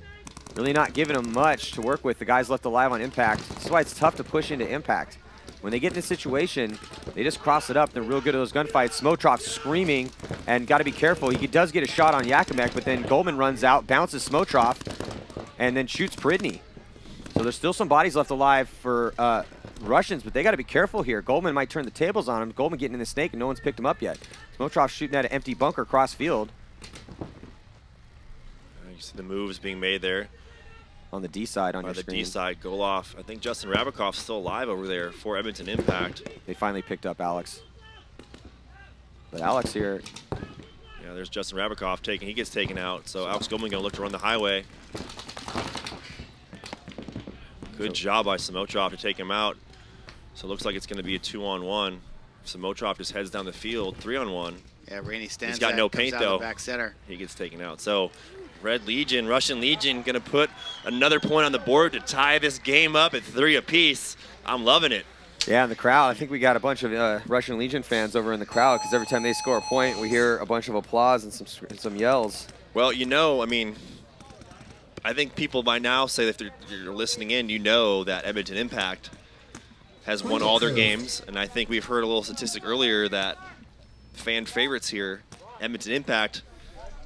really not giving him much to work with. The guys left alive on Impact. This is why it's tough to push into Impact. When they get in this situation, they just cross it up. They're real good at those gunfights. Smotrov screaming, and got to be careful. He does get a shot on Yakimek, but then Goldman runs out, bounces Smotrov, and then shoots Pridney. So there's still some bodies left alive for Russians, but they got to be careful here. Goldman might turn the tables on him. Goldman getting in the snake, and no one's picked him up yet. Smotrov shooting at an empty bunker cross field. You see the moves being made there. On the D side on your the screen. D side, Goloff. I think Justin Rabikoff's still alive over there for Edmonton Impact. They finally picked up Alex. But Alex here. Yeah, there's Justin Rabikoff he gets taken out. So Alex Goldman gonna look to run the highway. Good job by Smotrov to take him out. So it looks like it's gonna be a 2-on-1. Smotrov just heads down the field, 3-on-1. Yeah, Rainey stands. He's got no paint though. Back center. He gets taken out. So Red Legion, Russian Legion, gonna put another point on the board to tie this game up at 3 apiece. I'm loving it. Yeah, in the crowd, I think we got a bunch of Russian Legion fans over in the crowd because every time they score a point, we hear a bunch of applause and some yells. Well, you know, I mean, I think people by now say that if you're listening in, you know that Edmonton Impact has won all their games, and I think we've heard a little statistic earlier that fan favorites here, Edmonton Impact,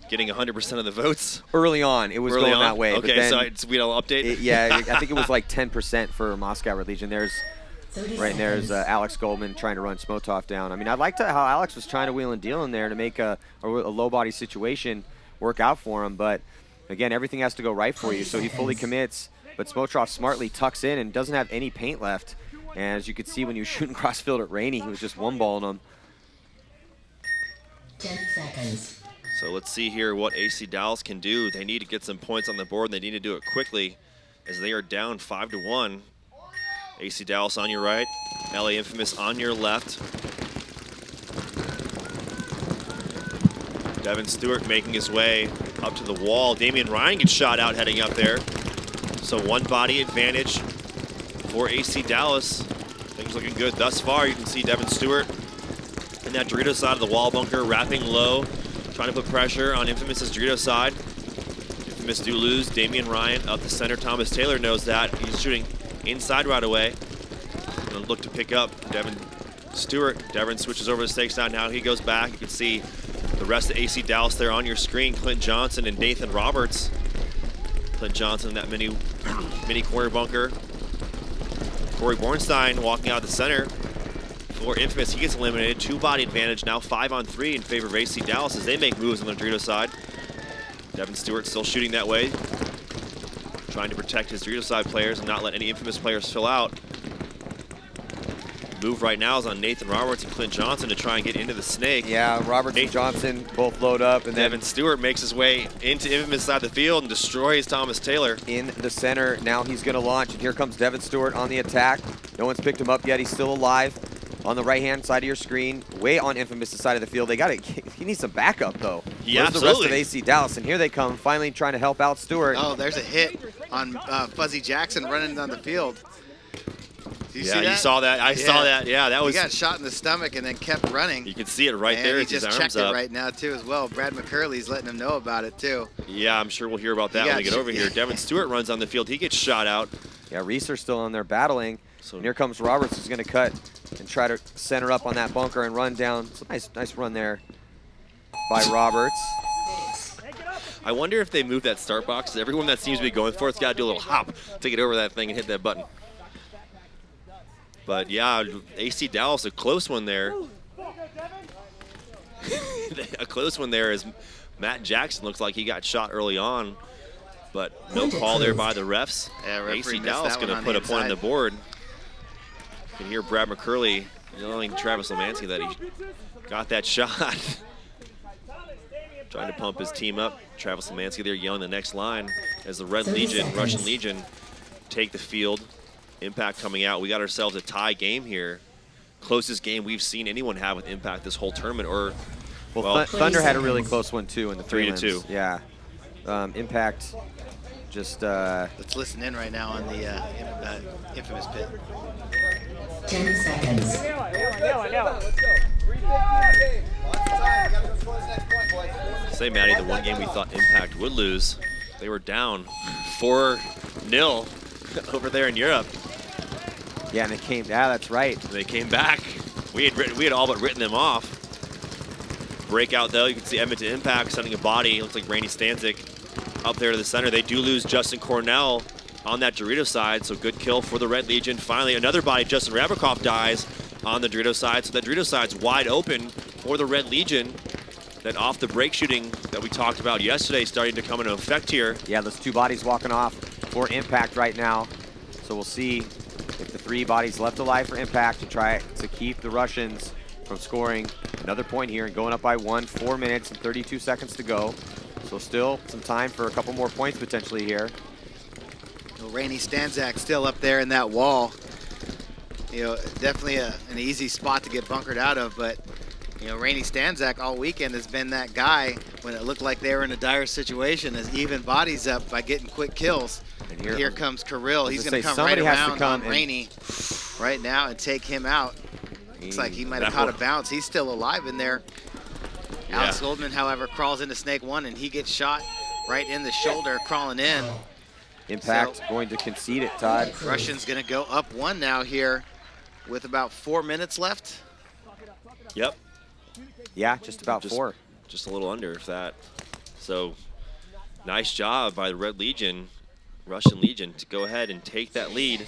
getting 100% of the votes. Early on, it was going that way. Okay, but then so we don't update? Yeah, I think it was like 10% for Moscow Red Legion. There's Alex Goldman trying to run Smotrov down. I mean, I liked how Alex was trying to wheel and deal in there to make a low body situation work out for him. But again, everything has to go right for you. So he fully commits, but Smotrov smartly tucks in and doesn't have any paint left. And as you could see when he was shooting crossfield at Rainey, he was just one-balling him. 10 seconds. So let's see here what AC Dallas can do. They need to get some points on the board, and they need to do it quickly as they are down 5-1. AC Dallas on your right, LA Infamous on your left. Devin Stewart making his way up to the wall. Damian Ryan gets shot out heading up there. So one body advantage for AC Dallas. Things looking good thus far. You can see Devin Stewart in that Dorito side of the wall bunker, wrapping low, trying to put pressure on Infamous's Dorito side. Infamous do lose. Damian Ryan up the center. Thomas Taylor knows that. He's shooting inside right away. Gonna look to pick up Devin Stewart. Devin switches over to snake side now. He goes back. You can see the rest of AC Dallas there on your screen. Clint Johnson and Nathan Roberts. Clint Johnson in that mini corner bunker. Corey Bornstein walking out the center for Infamous. He gets eliminated. 2-body advantage now, 5-on-3 in favor of AC Dallas as they make moves on the Dorito side. Devin Stewart still shooting that way, trying to protect his Dorito side players and not let any Infamous players fill out. Move right now is on Nathan Roberts and Clint Johnson to try and get into the snake. Yeah, Roberts and Johnson both load up, and Devin Stewart makes his way into Infamous side of the field and destroys Thomas Taylor. In the center, now he's going to launch, and here comes Devin Stewart on the attack. No one's picked him up yet. He's still alive. On the right-hand side of your screen, way on Infamous' side of the field. He needs some backup, though. Yeah, Where's the rest of AC Dallas? And here they come, finally trying to help out Stewart. Oh, there's a hit on Fuzzy Jackson running down the field. Do you see that? You saw that. I saw that. Yeah, that was. He got shot in the stomach and then kept running. You can see it right there. He It's his just arms checked up. it right now, too, as well. Brad McCurley's letting him know about it, too. Yeah, I'm sure we'll hear about that when we get over here. Devin Stewart runs on the field. He gets shot out. Yeah, Reeser's still on there battling. And here comes Roberts, who's going to cut and try to center up on that bunker and run down. It's a nice run there by Roberts. I wonder if they move that start box. Everyone that seems to be going for it's got to do a little hop to get over that thing and hit that button. But yeah, AC Dallas, a close one there. A close one there is Matt Jackson. Looks like he got shot early on, but no call there by the refs. Yeah, AC Dallas going to put a point on the board. You can hear Brad McCurley yelling Travis Lemansky that he got that shot. Trying to pump his team up. Travis Lemansky there yelling the next line as the Red Legion, Russian Legion, take the field. Impact coming out. We got ourselves a tie game here. Closest game we've seen anyone have with Impact this whole tournament. Or, well Thunder had a really close one too in the 3-2. Yeah. Impact just. Let's listen in right now on the Infamous pit. 10 seconds. Say, Maddie, the one game we thought Impact would lose, they were down 4-0 over there in Europe. Yeah, and they came. Yeah, that's right. And they came back. We had all but written them off. Breakout though, you can see Edmonton Impact sending a body. Looks like Randy Stanzik up there to the center. They do lose Justin Cornell on that Dorito side, so good kill for the Red Legion. Finally, another body. Justin Rabikoff dies on the Dorito side, so that Dorito side's wide open for the Red Legion. That off the break shooting that we talked about yesterday starting to come into effect here. Yeah, those two bodies walking off for Impact right now. So we'll see if the three bodies left alive for Impact to try to keep the Russians from scoring another point here and going up by 1. 4 minutes and 32 seconds to go. So still some time for a couple more points potentially here. Well, Rainey Stanzak still up there in that wall. You know, definitely an easy spot to get bunkered out of, but you know, Rainey Stanzak all weekend has been that guy when it looked like they were in a dire situation, as even bodies up by getting quick kills. And here comes Kirill. He's going to come right around on Rainey right now and take him out. Looks like he might have caught a bounce. He's still alive in there. Yeah. Alex Goldman, however, crawls into Snake 1, and he gets shot right in the shoulder crawling in. Impact going to concede it, Todd. Russians going to go up 1 now here with about 4 minutes left. Yep. Yeah, just about 4. Just a little under, if that. So, nice job by the Red Legion, Russian Legion, to go ahead and take that lead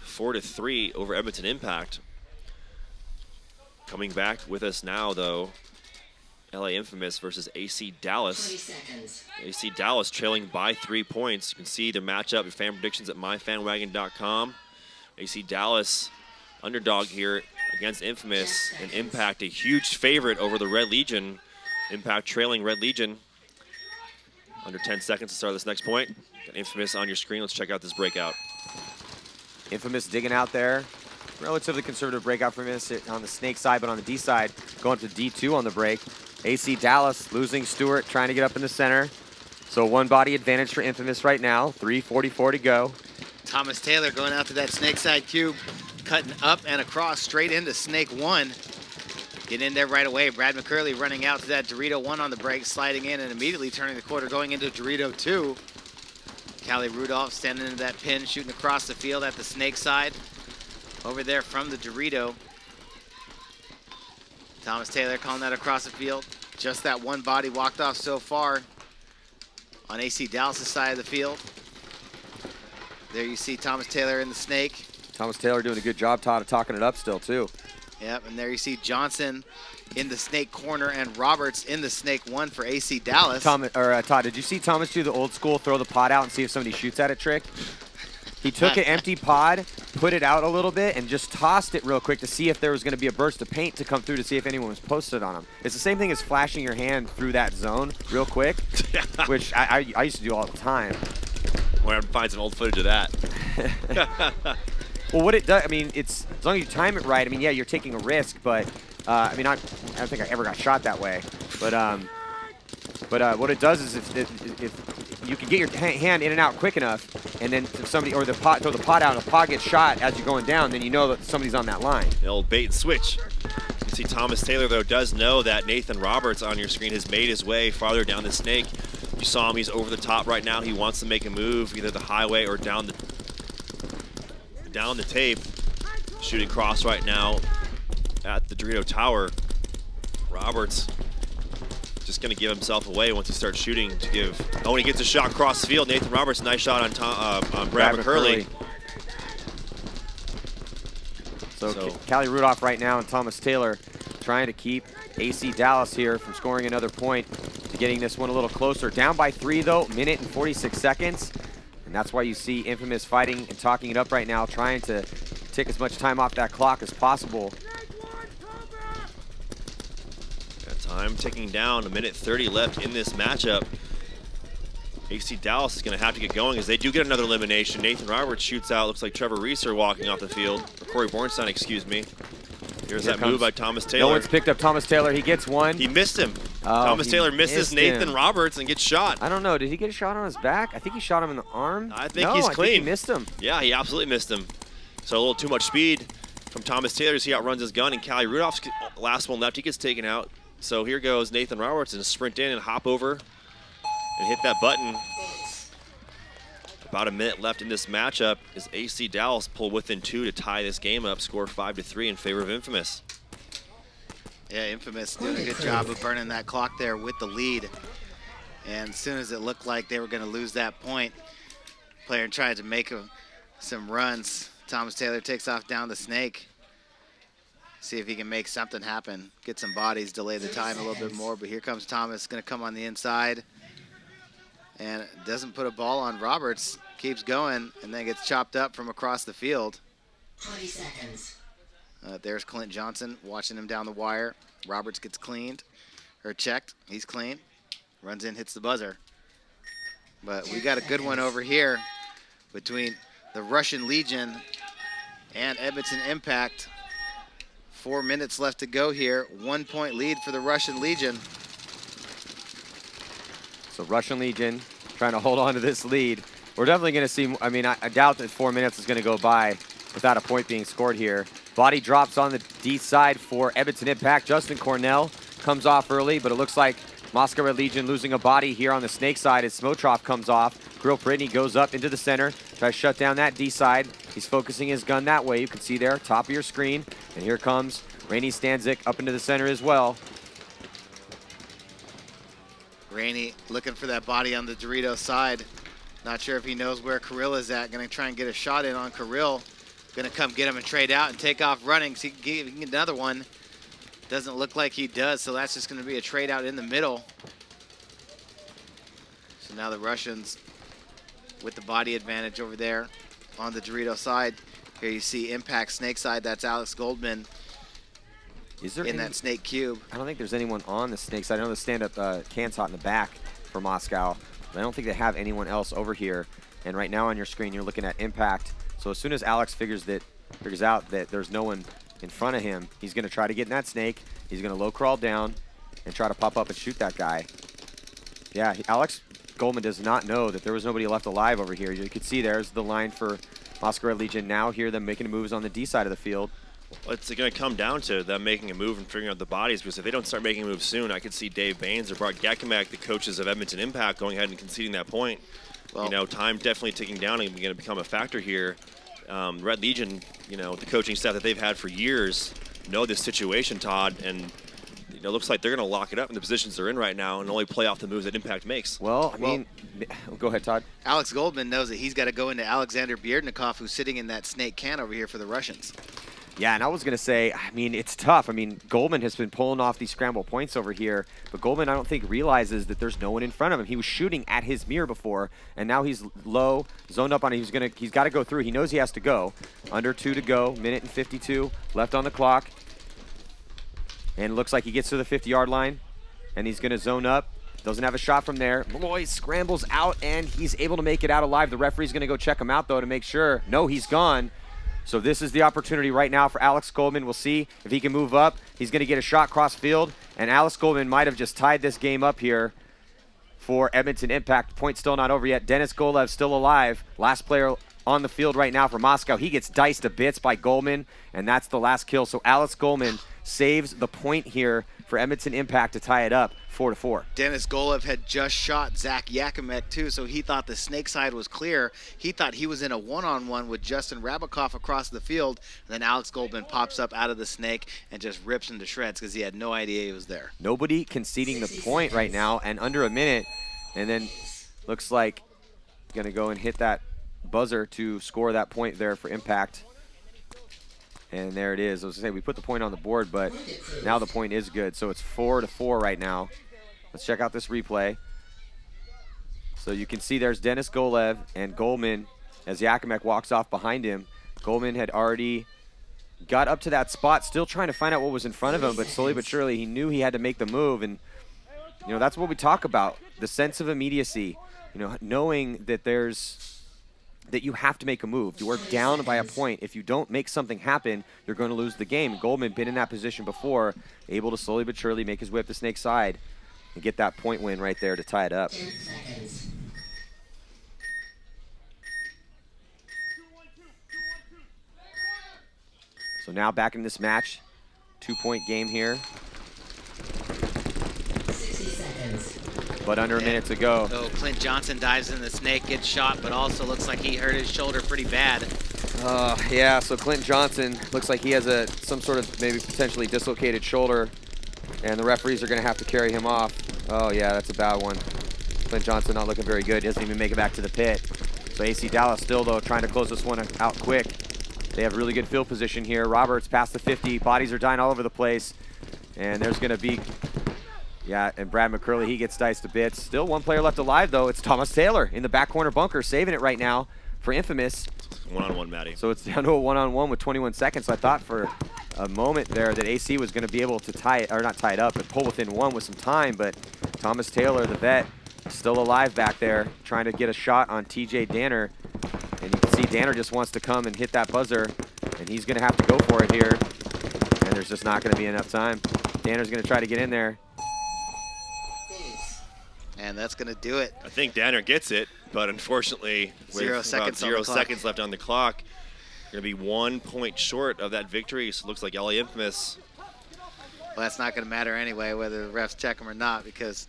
4-3 over Edmonton Impact. Coming back with us now, though, LA Infamous versus AC Dallas. AC Dallas trailing by 3 points. You can see the matchup, your fan predictions at myfanwagon.com. AC Dallas, underdog here against Infamous, and Impact a huge favorite over the Red Legion. Impact trailing Red Legion. Under 10 seconds to start this next point. Got Infamous on your screen. Let's check out this breakout. Infamous digging out there. Relatively conservative breakout for Infamous on the Snake side, but on the D side, going to D2 on the break. AC Dallas losing Stewart, trying to get up in the center. So 1 body advantage for Infamous right now. 3:44 to go. Thomas Taylor going out to that Snake side cube, cutting up and across straight into Snake 1. Getting in there right away. Brad McCurley running out to that Dorito 1 on the break, sliding in and immediately turning the quarter, going into Dorito 2. Callie Rudolph standing into that pin, shooting across the field at the snake side. Over there from the Dorito. Thomas Taylor calling that across the field. Just that one body walked off so far on AC Dallas' side of the field. There you see Thomas Taylor in the snake. Thomas Taylor doing a good job, Todd, of talking it up still, too. Yep, and there you see Johnson in the snake corner and Roberts in the snake 1 for AC Dallas. Todd, did you see Thomas do the old school throw the pod out and see if somebody shoots at it trick? He took an empty pod, put it out a little bit, and just tossed it real quick to see if there was going to be a burst of paint to come through to see if anyone was posted on him. It's the same thing as flashing your hand through that zone real quick, which I used to do all the time. Where I find some old footage of that. Well, what it does, I mean, it's as long as you time it right. I mean, yeah, you're taking a risk, but I mean, I don't think I ever got shot that way. But what it does is if you can get your hand in and out quick enough, and then if somebody or throw the pot out, and the pot gets shot as you're going down, then you know that somebody's on that line. The old bait and switch. You see Thomas Taylor, though, does know that Nathan Roberts on your screen has made his way farther down the snake. You saw him, he's over the top right now. He wants to make a move, either the highway or down the tape. Shooting cross right now at the Dorito Tower. Roberts just going to give himself away once he starts shooting to give. Oh, and he gets a shot cross field. Nathan Roberts, nice shot on Brad McCurley. So Callie Rudolph right now and Thomas Taylor trying to keep AC Dallas here from scoring another point to getting this one a little closer. Down by 3, though, minute and 46 seconds. And that's why you see Infamous fighting and talking it up right now, trying to take as much time off that clock as possible. Got time ticking down, a minute 30 left in this matchup. AC Dallas is going to have to get going as they do get another elimination. Nathan Roberts shoots out. Looks like Trevor Reeser walking off the field. Or Corey Bornstein, excuse me. Here's that move by Thomas Taylor. No one's picked up Thomas Taylor. He gets one. He missed him. Thomas Taylor misses Nathan Roberts and gets shot. I don't know. Did he get a shot on his back? I think he shot him in the arm. I think he's clean. I think he missed him. Yeah, he absolutely missed him. So a little too much speed from Thomas Taylor as he outruns his gun, and Callie Rudolph's last one left. He gets taken out. So here goes Nathan Roberts and sprint in and hop over and hit that button. About a minute left in this matchup as AC Dallas pull within 2 to tie this game up, score 5-3 in favor of Infamous. Yeah, Infamous doing a good job of burning that clock there with the lead. And as soon as it looked like they were going to lose that point, player tried to make some runs. Thomas Taylor takes off down the snake. See if he can make something happen. Get some bodies, delay the time a little bit more. But here comes Thomas, going to come on the inside. And doesn't put a ball on Roberts. Keeps going and then gets chopped up from across the field. 20 seconds. There's Clint Johnson watching him down the wire. Roberts gets cleaned, or checked. He's clean. Runs in, hits the buzzer. But we got a good one over here between the Russian Legion and Edmonton Impact. 4 minutes left to go here. 1 point lead for the Russian Legion. So Russian Legion trying to hold on to this lead. We're definitely going to see, I mean, I doubt that 4 minutes is going to go by without a point being scored here. Body drops on the D side for Edmonton Impact. Justin Cornell comes off early, but it looks like Moscow Red Legion losing a body here on the snake side as Smotroff comes off. Grill Brittany goes up into the center, tries to shut down that D side. He's focusing his gun that way. You can see there, top of your screen. And here comes Rainey Stanzik up into the center as well. Rainey looking for that body on the Dorito side. Not sure if he knows where Kirill is at. Going to try and get a shot in on Kirill. Going to come get him and trade out and take off running. See, he can get another one. Doesn't look like he does, so that's just going to be a trade out in the middle. So now the Russians with the body advantage over there on the Dorito side. Here you see Impact Snake side. That's Alex Goldman in that snake cube. I don't think there's anyone on the snake side. I know the stand-up can's hot in the back for Moscow. But I don't think they have anyone else over here. And right now on your screen, you're looking at Impact. So as soon as Alex figures out that there's no one in front of him, he's going to try to get in that snake. He's going to low crawl down and try to pop up and shoot that guy. Yeah, Alex Goldman does not know that there was nobody left alive over here. You can see there's the line for Moscow Red Legion now. Here them making moves on the D side of the field. Well, it's going to come down to them making a move and figuring out the bodies, because if they don't start making a move soon, I could see Dave Baines or Bart Gakimak, the coaches of Edmonton Impact, going ahead and conceding that point. Well, You know, time definitely ticking down and going to become a factor here. Red Legion, you know, the coaching staff that they've had for years know this situation, Todd, and you know, looks like they're going to lock it up in the positions they're in right now and only play off the moves that Impact makes. Well, I mean, go ahead, Todd. Alex Goldman knows that he's got to go into Alexander Bierdnikov, who's sitting in that snake can over here for the Russians. Yeah, and I was going to say, I mean, it's tough. I mean, Goldman has been pulling off these scramble points over here, but Goldman, I don't think, realizes that there's no one in front of him. He was shooting at his mirror before, and now he's low, zoned up on it. He's got to go through. He knows he has to go. Under 2 to go, minute and 52 left on the clock. And it looks like he gets to the 50-yard line, and he's going to zone up. Doesn't have a shot from there. Malloy scrambles out, and he's able to make it out alive. The referee's going to go check him out, though, to make sure. No, he's gone. So this is the opportunity right now for Alex Goldman. We'll see if he can move up. He's going to get a shot cross field, and Alex Goldman might have just tied this game up here for Edmonton Impact. Point still not over yet. Dennis Golev still alive. Last player on the field right now for Moscow. He gets diced to bits by Goldman, and that's the last kill. So Alex Goldman saves the point here for Edmonton Impact to tie it up 4-4. Dennis Golev had just shot Zach Yakimek, too, so he thought the snake side was clear. He thought he was in a one-on-one with Justin Rabikoff across the field, and then Alex Goldman pops up out of the snake and just rips him to shreds because he had no idea he was there. Nobody conceding the point right now, and under a minute, and then looks like going to go and hit that buzzer to score that point there for Impact. And there it is. I was going to say, we put the point on the board, but now the point is good. So it's 4-4 right now. Let's check out this replay. So you can see there's Dennis Golev and Goldman as Yakimek walks off behind him. Goldman had already got up to that spot, still trying to find out what was in front of him, but slowly but surely he knew he had to make the move. And, you know, that's what we talk about, the sense of immediacy, you know, knowing that that you have to make a move. You are down by a point. If you don't make something happen, you're going to lose the game. Goldman been in that position before, able to slowly but surely make his way up the snake side and get that point win right there to tie it up. 10 seconds. So now back in this match, 2-point game here, 60 seconds. but under a minute to go. So Clint Johnson dives in the snake, gets shot, but also looks like he hurt his shoulder pretty bad. Yeah, so Clint Johnson looks like he has some sort of maybe potentially dislocated shoulder, and the referees are going to have to carry him off. Oh yeah, that's a bad one. Clint Johnson not looking very good. He doesn't even make it back to the pit. So AC Dallas still, though, trying to close this one out quick. They have really good field position here. Roberts past the 50. Bodies are dying all over the place. And there's going to be, yeah, and Brad McCurley, he gets diced to bits. Still one player left alive, though. It's Thomas Taylor in the back corner bunker, saving it right now for Infamous. One-on-one, Matty. So it's down to a one-on-one with 21 seconds. I thought for a moment there that AC was going to be able to tie it, or not tie it up, but pull within one with some time. But Thomas Taylor, the vet, still alive back there, trying to get a shot on TJ Danner. And you can see Danner just wants to come and hit that buzzer, and he's going to have to go for it here. And there's just not going to be enough time. Danner's going to try to get in there. And that's going to do it. I think Danner gets it, but unfortunately, with 0 about seconds on 0 the clock. seconds left on the clock, going to be 1 point short of that victory. So it looks like LA Infamous. Well, that's not going to matter anyway, whether the refs check him or not, because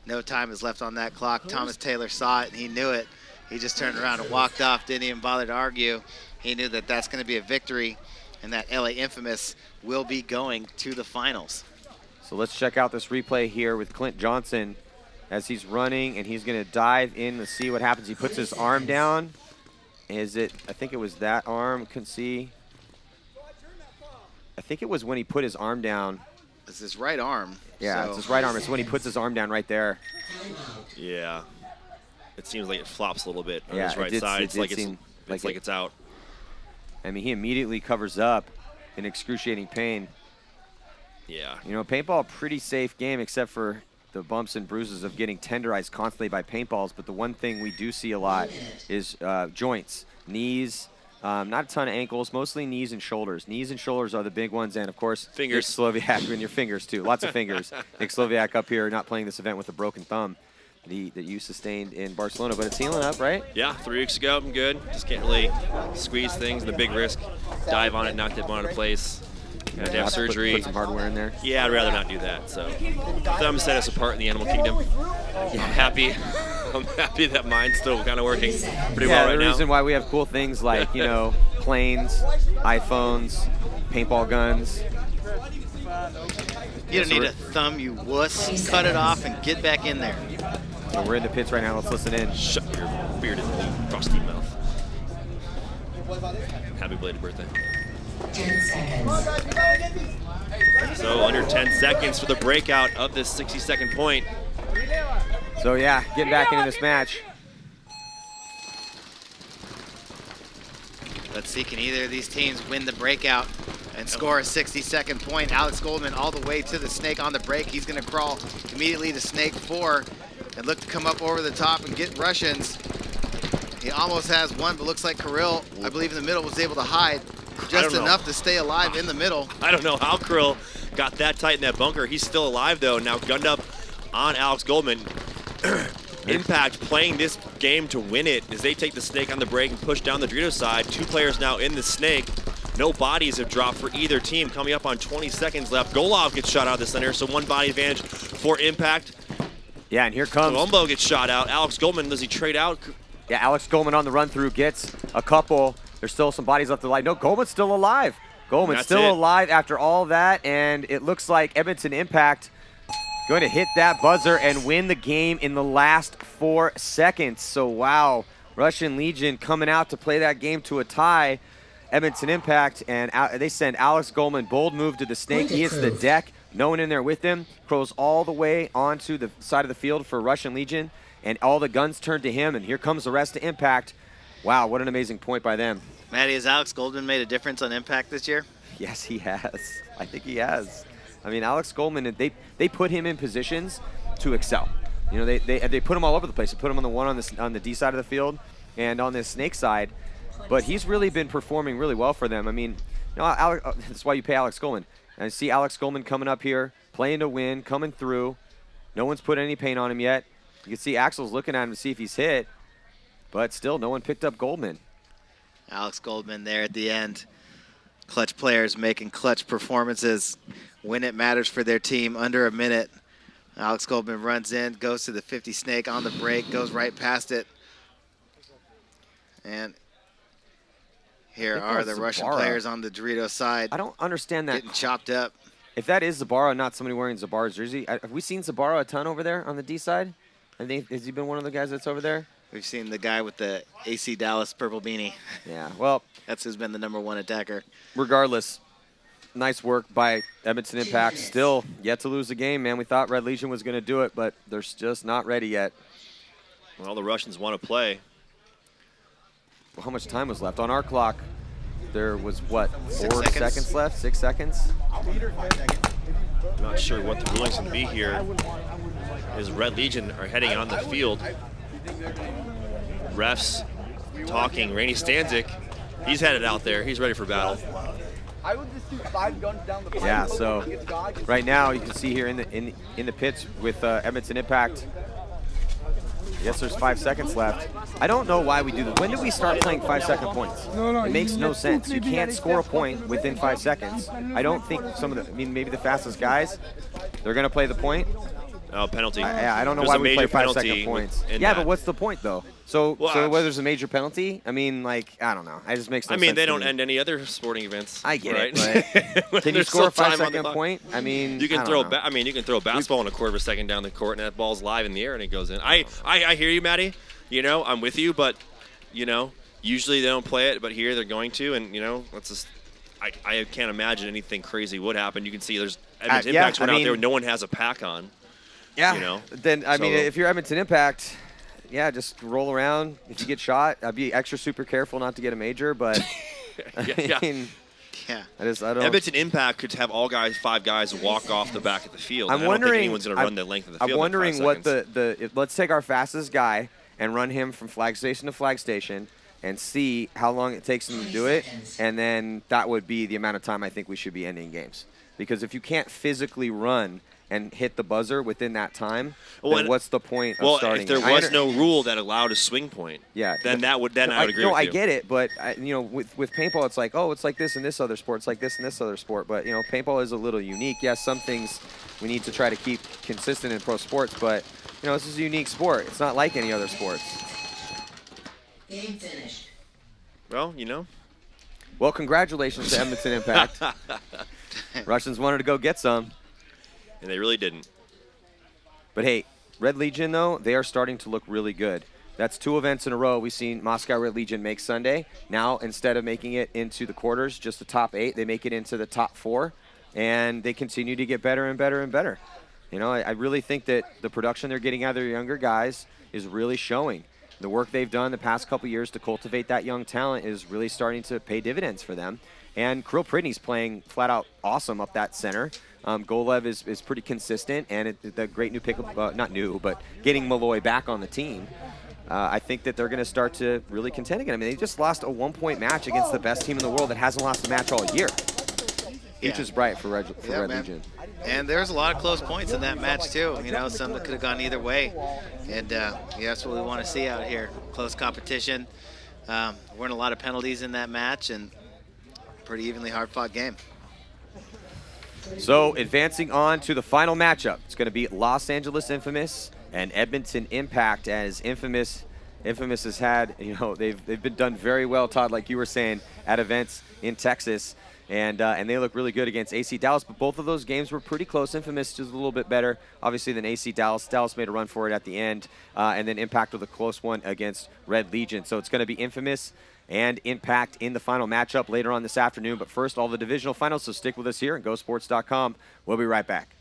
no time is left on that clock. Thomas Taylor saw it, and he knew it. He just turned around and walked off, didn't even bother to argue. He knew that that's going to be a victory, and that LA Infamous will be going to the finals. So let's check out this replay here with Clint Johnson as he's running, and he's going to dive in to see what happens. He puts his arm down. Is it, I think it was that arm, can see. I think it was when he put his arm down. It's his right arm. Yeah, so it's his right arm. It's when he puts his arm down right there. Yeah. It seems like it flops a little bit on Yeah, his right it did- side. it It's did like seem it's like it- it's out. I mean, he immediately covers up in excruciating pain. Yeah. You know, paintball, pretty safe game except for the bumps and bruises of getting tenderized constantly by paintballs. But the one thing we do see a lot is joints, knees, not a ton of ankles, mostly knees and shoulders. Knees and shoulders are the big ones, and of course, Fingers. Nick Sloviak and your fingers too. Lots of fingers. Nick Sloviak up here not playing this event with a broken thumb. that you sustained in Barcelona, but it's healing up, right? Yeah, 3 weeks ago, I'm good. Just can't really squeeze things. The big risk, dive on it, knock that one out of place. Had to have surgery. Put some hardware in there. Yeah, I'd rather not do that. So, thumb set us apart in the animal kingdom. I'm happy. I'm happy that mine's still kind of working pretty well right the now. reason why we have cool things like, you know, planes, iPhones, paintball guns. You don't need a thumb, you wuss. Cut it off and get back in there. So we're in the pits right now. Let's listen in. Shut your bearded frosty mouth. Happy belated birthday. 10 seconds. So under 10 seconds for the breakout of this 60-second point. So yeah, getting back into this match. Let's see, can either of these teams win the breakout and score a 60-second point? Alex Goldman all the way to the snake on the break. He's going to crawl immediately to snake 4 and look to come up over the top and get Russians. He almost has one, but looks like Kirill, I believe in the middle, was able to hide just enough to stay alive in the middle. I don't know how Kirill got that tight in that bunker. He's still alive, though. Now gunned up on Alex Goldman. Impact playing this game to win it as they take the snake on the break and push down the Dorito side. 2 players now in the snake. No bodies have dropped for either team. Coming up on 20 seconds left. Golov gets shot out of the center, so 1 body advantage for Impact. Yeah, and here comes. Colombo gets shot out. Alex Goldman, does he trade out? Yeah, Alex Goldman on the run through gets a couple. There's still some bodies left alive. No, Goldman's still alive. Goldman's That's still it. alive after all that, and it looks like Edmonton Impact going to hit that buzzer and win the game in the last 4 seconds. So, wow, Russian Legion coming out to play that game to a tie. Edmonton Impact, and they send Alex Goldman, bold move to the snake. He hits the deck, no one in there with him, crows all the way onto the side of the field for Russian Legion, and all the guns turn to him, and here comes the rest of Impact. Wow, what an amazing point by them. Matty, has Alex Goldman made a difference on Impact this year? Yes, he has. I think he has. I mean, Alex Goldman, they put him in positions to excel. You know, they put him all over the place. They put him on the one on the D side of the field and on the snake side, but he's really been performing really well for them. I mean, you know, that's why you pay Alex Goldman. And I see Alex Goldman coming up here, playing to win, coming through. No one's put any paint on him yet. You can see Axel's looking at him to see if he's hit, but still no one picked up Goldman. Alex Goldman there at the end. Clutch players making clutch performances when it matters for their team under a minute. Alex Goldman runs in, goes to the 50 snake on the break, goes right past it. And here are the Russian players on the Dorito side. I don't understand that. Getting chopped up. If that is Zabara, not somebody wearing Zabara's jersey, have we seen Zabara a ton over there on the D side? I think, has he been one of the guys that's over there? We've seen the guy with the AC Dallas purple beanie. Yeah, well. That's who's been the #1 attacker. Regardless, nice work by Edmonton Impact. Still yet to lose the game, man. We thought Red Legion was going to do it, but they're just not ready yet. Well, the Russians want to play. Well, how much time was left? On our clock, there was, what, 4 seconds. seconds left? 6 seconds? I'm not sure what the ruling's going to be here. As Red Legion are heading on the field. Refs talking. Rainey Stanzik, he's headed out there. He's ready for battle. I would just do 5 guns down the pipe. Yeah, so right now you can see here in the pits with Edmonton Impact. Yes, there's 5 seconds left. I don't know why we do this. When did we start playing 5-second points? It makes no sense. You can't score a point within 5 seconds. I don't think maybe the fastest guys, they're going to play the point. Oh, penalty. I don't know There's why a we play major 5-second points. Yeah, but what's the point, though? So whether there's a major penalty, I mean, like, I don't know. It just makes no sense. I mean, they don't me. end any other sporting events. I get right? it, but can you score a 5-second point? I mean, you can throw. You can throw a basketball in a quarter of a second down the court, and that ball's live in the air, and it goes in. I hear you, Matty. You know, I'm with you, but you know, usually they don't play it, but here they're going to, and you know, let's just. I can't imagine anything crazy would happen. You can see there's Edmonton Impact's out there. No one has a pack on. Yeah. You know. Then I mean, if you're Edmonton Impact, yeah, just roll around. If you get shot, I'd be extra super careful not to get a major. But yeah. I don't. Edmonton Impact could have all 5 guys walk off the back of the field. I'm I wondering. don't think anyone's going to run the length of the field. I'm wondering in 5 what let's take our fastest guy and run him from flag station to flag station and see how long it takes him to do it, and then that would be the amount of time I think we should be ending games. Because if you can't physically run and hit the buzzer within that time, Well, then what's the point of starting? If there was no rule that allowed a swing point, then I would agree with you. I get it, but with paintball, it's like, oh, it's like this in this other sport, it's like this in this other sport. But paintball is a little unique. Yes, some things we need to try to keep consistent in pro sports, but this is a unique sport. It's not like any other sports. Game finished. Well, Well, congratulations to Edmonton Impact. Russians wanted to go get some. And they really didn't. But hey, Red Legion, though, they are starting to look really good. That's 2 events in a row we've seen Moscow Red Legion make Sunday. Now, instead of making it into the quarters, just the top 8, they make it into the top 4. And they continue to get better and better and better. I really think that the production they're getting out of their younger guys is really showing. The work they've done the past couple years to cultivate that young talent is really starting to pay dividends for them. And Kirill Pridney's playing flat out awesome up that center. Golev is pretty consistent, and the great new pickup, not new, but getting Malloy back on the team. I think that they're going to start to really contend again. I mean, they just lost a 1-point match against the best team in the world that hasn't lost a match all year. Future's bright for Red Legion. And there's a lot of close points in that match, too. Some that could have gone either way. And that's what we want to see out here. Close competition. Weren't a lot of penalties in that match, and pretty evenly hard-fought game. So advancing on to the final matchup. It's going to be Los Angeles Infamous and Edmonton Impact, as Infamous has had, they've been done very well, Todd, like you were saying, at events in Texas. And they look really good against AC Dallas, but both of those games were pretty close. Infamous just a little bit better, obviously, than AC Dallas. Dallas made a run for it at the end, and then Impact with a close one against Red Legion. So it's going to be Infamous and Impact in the final matchup later on this afternoon. But first, all the divisional finals, so stick with us here at GoSports.com. We'll be right back.